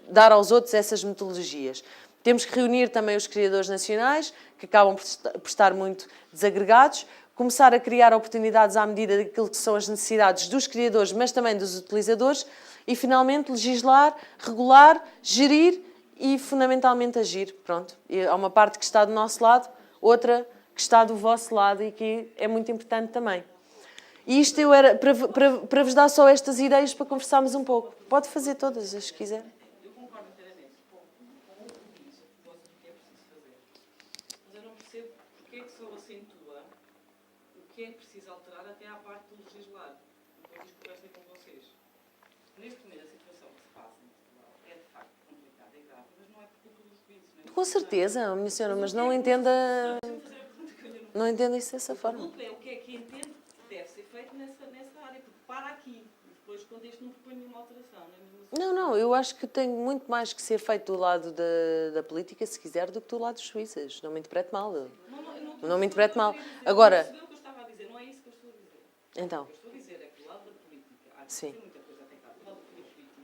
dar aos outros essas metodologias. Temos que reunir também os criadores nacionais, que acabam por estar muito desagregados, começar a criar oportunidades à medida daquilo que são as necessidades dos criadores, mas também dos utilizadores, e, finalmente, legislar, regular, gerir e, fundamentalmente, agir. Pronto. E há uma parte que está do nosso lado, outra que está do vosso lado e que é muito importante também. E isto eu era para vos dar só estas ideias para conversarmos um pouco. Pode fazer todas, se quiser. Eu concordo inteiramente com o que diz, o que é preciso fazer. Mas eu não percebo porque é que só acentua o que é preciso alterar até à parte do legislar. Depois conversei com vocês. Neste momento, a situação que se passa em Portugal é de facto complicada e grave, mas não é por culpa dos juízes. Com certeza, minha senhora, mas não entenda isso dessa forma. O ponto é o que é que entende que deve ser feito nessa área, porque para aqui. E depois, quando este não propõe nenhuma alteração, Não, eu acho que tem muito mais que ser feito do lado da política, se quiser, do que do lado dos juízes. Não me interprete mal. Não me interprete mal. Agora... Não percebeu o que eu estava a dizer, não é isso que eu estou a dizer. Então. O que eu estou a dizer é que do lado da política há de Sim. ser muita coisa até cá, do lado do poder político.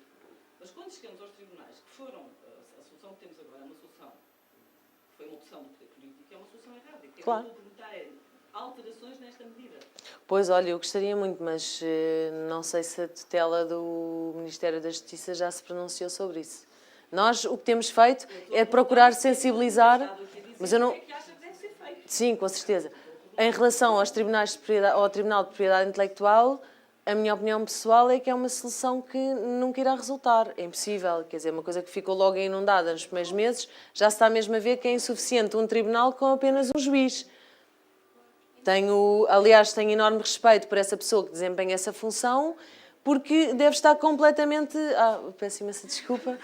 Mas quando chegamos aos tribunais, que foram a solução que temos agora, é uma solução que foi uma opção do poder político, é uma solução errada. E Claro. eu vou perguntar é alterações nesta medida. Pois, olha, eu gostaria muito, mas não sei se a tutela do Ministério da Justiça já se pronunciou sobre isso. Nós, o que temos feito é procurar sensibilizar, mas eu não... O que é que acha que deve ser feito? Sim, com certeza. Em relação aos tribunais de propriedade, ao Tribunal de Propriedade Intelectual, a minha opinião pessoal é que é uma solução que nunca irá resultar. É impossível. Quer dizer, uma coisa que ficou logo inundada nos primeiros meses, já se está mesmo a ver que é insuficiente um tribunal com apenas um juiz. Aliás, tenho enorme respeito por essa pessoa que desempenha essa função, porque deve estar completamente... peço imensa desculpa.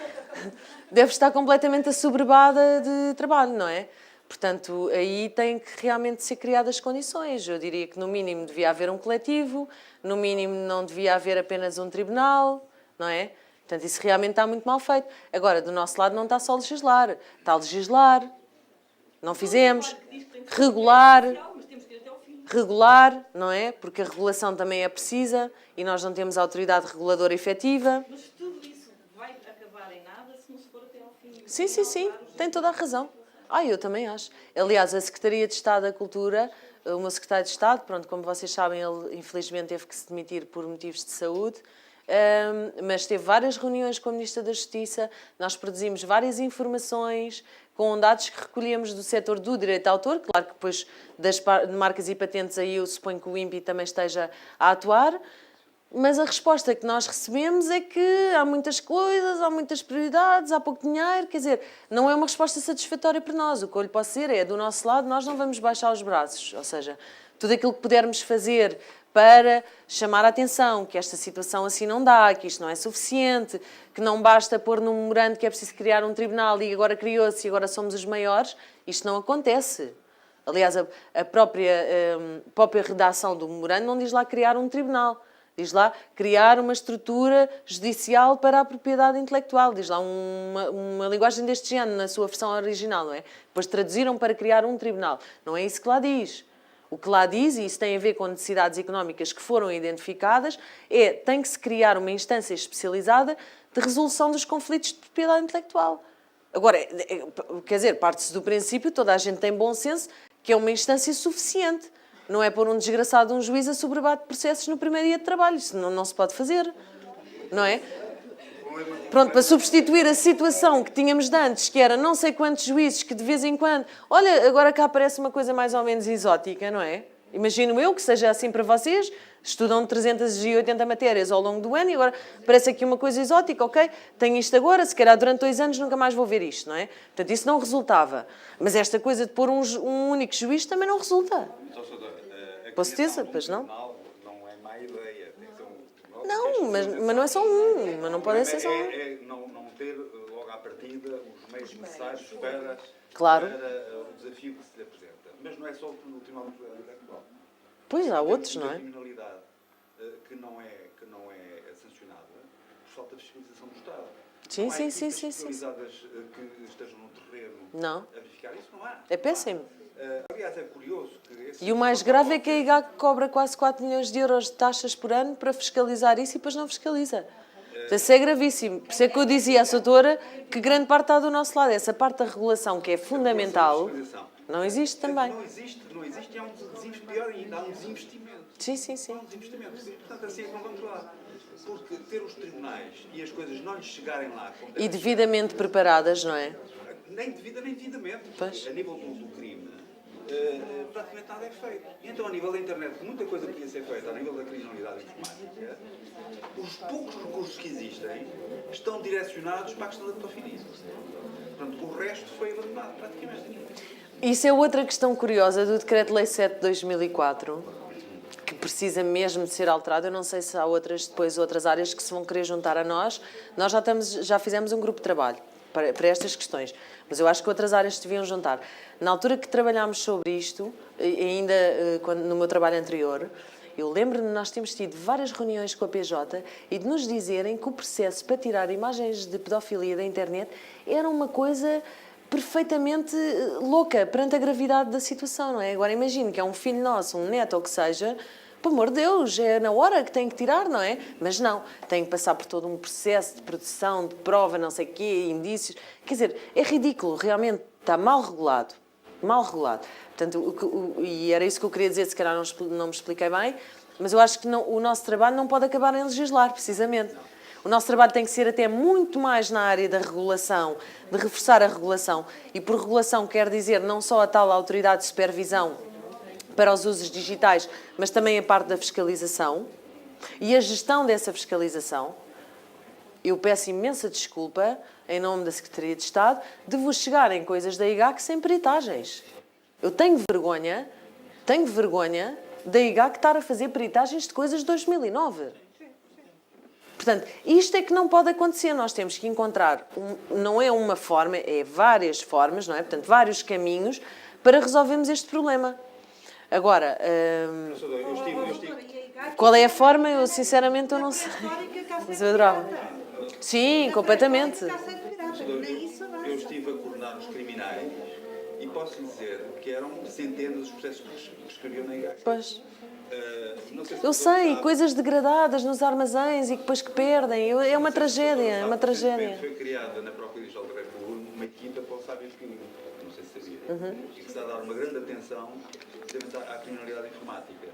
Deve estar completamente assoberbada de trabalho, não é? Portanto, aí têm que realmente ser criadas condições. Eu diria que, no mínimo, devia haver um coletivo, no mínimo, não devia haver apenas um tribunal, não é? Portanto, isso realmente está muito mal feito. Agora, do nosso lado, não está só a legislar. Está a legislar, não fizemos, regular, não é? Porque a regulação também é precisa e nós não temos autoridade reguladora efetiva. Mas tudo isso vai acabar em nada se não se for até ao fim. Sim, tem toda a razão. Eu também acho. Aliás, a Secretaria de Estado da Cultura, o meu secretário de Estado, pronto, como vocês sabem, ele infelizmente teve que se demitir por motivos de saúde, mas teve várias reuniões com a Ministra da Justiça, nós produzimos várias informações com dados que recolhemos do setor do direito de autor, claro que depois das marcas e patentes aí eu suponho que o INPI também esteja a atuar, mas a resposta que nós recebemos é que há muitas coisas, há muitas prioridades, há pouco dinheiro, quer dizer, não é uma resposta satisfatória para nós. O que eu lhe posso dizer é, do nosso lado, nós não vamos baixar os braços, ou seja, tudo aquilo que pudermos fazer para chamar a atenção que esta situação assim não dá, que isto não é suficiente, que não basta pôr num memorando que é preciso criar um tribunal e agora criou-se e agora somos os maiores, isto não acontece. Aliás, a própria redação do memorando não diz lá criar um tribunal. Diz lá criar uma estrutura judicial para a propriedade intelectual. Diz lá uma linguagem deste género na sua versão original, não é? Depois traduziram para criar um tribunal. Não é isso que lá diz. O que lá diz, e isso tem a ver com necessidades económicas que foram identificadas, é que tem que se criar uma instância especializada de resolução dos conflitos de propriedade intelectual. Agora, quer dizer, parte-se do princípio, toda a gente tem bom senso, que é uma instância suficiente. Não é pôr um desgraçado, um juiz, a sobrevate processos no primeiro dia de trabalho. Isso não se pode fazer. Não é? Pronto, para substituir a situação que tínhamos de antes, que era não sei quantos juízes que de vez em quando... Olha, agora cá aparece uma coisa mais ou menos exótica, não é? Imagino eu que seja assim para vocês, estudam 380 matérias ao longo do ano e agora parece aqui uma coisa exótica, ok? Tenho isto agora, se calhar durante 2 anos nunca mais vou ver isto, não é? Portanto, isso não resultava. Mas esta coisa de pôr um único juiz também não resulta. Com certeza, pois não? Não é má ideia. Tem que ser tribunal. Não, mas não é só um, mas não pode ser só um. É não ter logo à partida os meios necessários para, Claro. para o desafio que se lhe apresenta. Mas não é só no Tribunal de Propriedade Intelectual. Pois, há outros, não é? A criminalidade que não é sancionada por falta de fiscalização do Estado. Sim, Não há sim, equipas sim, sim, sim. especializadas que estejam no terreno Não. a verificar isso, não há. É péssimo. Aliás, é curioso que... E o mais grave é que a IGAC cobra quase 4 milhões de euros de taxas por ano para fiscalizar isso e depois não fiscaliza. Isso é gravíssimo. Por isso é que eu dizia à doutora que grande parte está do nosso lado. Essa parte da regulação que é fundamental não existe também. Não existe e há um pior ainda, há um desinvestimento. Sim, sim, sim. Há um desinvestimento. Portanto, assim é que não vamos lá. Porque ter os tribunais e as coisas não lhes chegarem lá... como E devem devidamente preparadas, não é? nem devidamente. Pois. A nível do crime, praticamente nada é feito. E então, a nível da internet, muita coisa podia ser feita a nível da criminalidade informática. Os poucos recursos que existem estão direcionados para a questão da pedofilia. Portanto, o resto foi abandonado, praticamente. Isso é outra questão curiosa do Decreto-Lei 7 de 2004, que precisa mesmo de ser alterado. Eu não sei se há outras áreas que se vão querer juntar a nós. Nós já fizemos um grupo de trabalho para estas questões, mas eu acho que outras áreas se deviam juntar. Na altura que trabalhámos sobre isto, ainda no meu trabalho anterior, eu lembro-me de nós tínhamos tido várias reuniões com a PJ e de nos dizerem que o processo para tirar imagens de pedofilia da internet era uma coisa perfeitamente louca perante a gravidade da situação, não é? Agora imagino que é um filho nosso, um neto ou que seja, pelo amor de Deus, é na hora que tem que tirar, não é? Mas não, tem que passar por todo um processo de produção, de prova, não sei o quê, indícios. Quer dizer, é ridículo, realmente está mal regulado. Mal regulado. Portanto, e era isso que eu queria dizer, se calhar não me expliquei bem, mas eu acho que o nosso trabalho não pode acabar em legislar, precisamente. O nosso trabalho tem que ser até muito mais na área da regulação, de reforçar a regulação. E por regulação quer dizer não só a tal autoridade de supervisão para os usos digitais, mas também a parte da fiscalização e a gestão dessa fiscalização. Eu peço imensa desculpa, em nome da Secretaria de Estado, de vos chegarem coisas da IGAC sem peritagens. Eu tenho vergonha da IGAC estar a fazer peritagens de coisas de 2009. Portanto, isto é que não pode acontecer. Nós temos que encontrar, não é uma forma, é várias formas, não é? Portanto, vários caminhos para resolvermos este problema. Agora, qual é a forma? Eu, sinceramente, eu não sei. Mas eu adorava. Sim, completamente. Eu estive a coordenar os criminais e posso lhe dizer que eram centenas os processos que escreviam na IGAC. Pois. Eu sei, coisas degradadas nos armazéns e depois que perdem. É uma tragédia, é uma tragédia. Foi criada na própria Digital da República uma equipa para o sábio crime, não sei se sabia, e que está a dar uma grande atenção à criminalidade informática.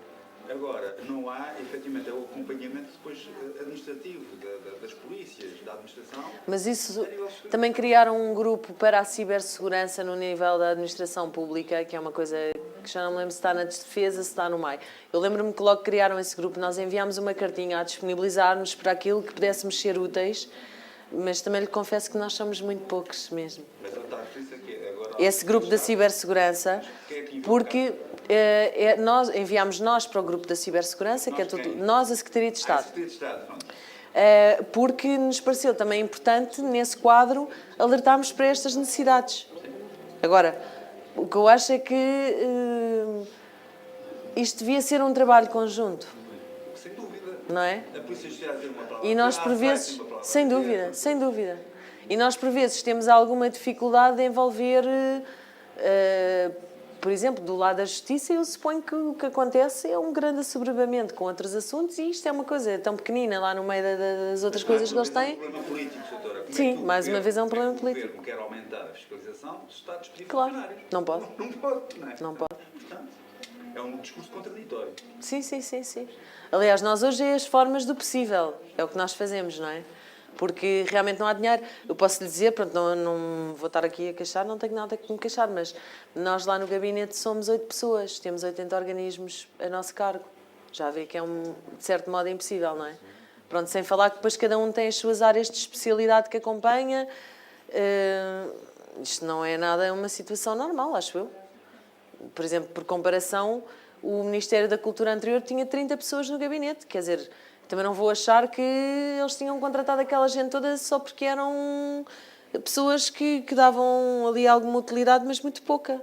Agora, não há, efetivamente, o acompanhamento depois administrativo das polícias, da administração. Mas isso, também criaram um grupo para a cibersegurança no nível da administração pública, que é uma coisa que já não me lembro se está na defesa, se está no meio. Eu lembro-me que logo criaram esse grupo, nós enviámos uma cartinha a disponibilizar-nos para aquilo que pudéssemos ser úteis, mas também lhe confesso que nós somos muito poucos mesmo. Mas está a referir-se aqui agora... Esse grupo da cibersegurança, porque nós enviámos para o grupo da cibersegurança, que é tudo, nós, a Secretaria de Estado. Secretaria de Estado, pronto. Porque nos pareceu também importante, nesse quadro, alertarmos para estas necessidades. Agora, o que eu acho é que isto devia ser um trabalho conjunto. Sem dúvida. Não é? A Polícia Judiciária tem uma palavra. E nós, por vezes, sem dúvida. E nós, por vezes, temos alguma dificuldade em envolver por exemplo, do lado da justiça, eu suponho que o que acontece é um grande assoberbamento com outros assuntos e isto é uma coisa tão pequenina lá no meio das outras coisas que eles têm. É um problema político, doutora. Como Sim, é que o mais uma governo- vez é um problema como é que político. O governo quer aumentar a fiscalização se está a despedir Claro, funcionários. não pode. Não pode, não é? Não pode. Portanto, é um discurso contraditório. Sim, sim, sim, sim. Aliás, nós hoje é as formas do possível. É o que nós fazemos, não é? Porque realmente não há dinheiro. Eu posso lhe dizer, pronto, não vou estar aqui a queixar, não tenho nada que me queixar, mas nós lá no gabinete somos 8 pessoas, temos 80 organismos a nosso cargo. Já vê que é de certo modo impossível, não é? Pronto, sem falar que depois cada um tem as suas áreas de especialidade que acompanha. Isto não é nada uma situação normal, acho eu. Por exemplo, por comparação, o Ministério da Cultura anterior tinha 30 pessoas no gabinete. Quer dizer, também não vou achar que eles tinham contratado aquela gente toda só porque eram pessoas que davam ali alguma utilidade, mas muito pouca.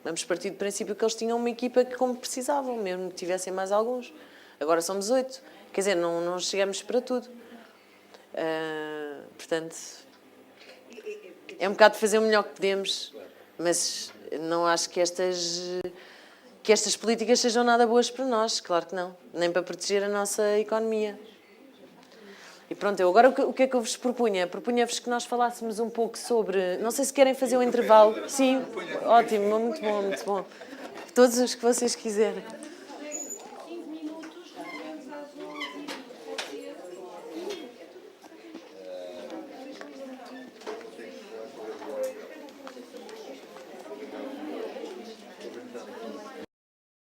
Vamos partir do princípio que eles tinham uma equipa que como precisavam, mesmo que tivessem mais alguns. Agora somos 8. Quer dizer, não chegamos para tudo. Portanto, é um bocado de fazer o melhor que podemos, mas não acho que estas políticas sejam nada boas para nós, claro que não, nem para proteger a nossa economia. E pronto, agora o que é que eu vos propunha? Propunha-vos que nós falássemos um pouco sobre... Não sei se querem fazer um intervalo. Sim, ótimo, muito bom, muito bom. Todos os que vocês quiserem.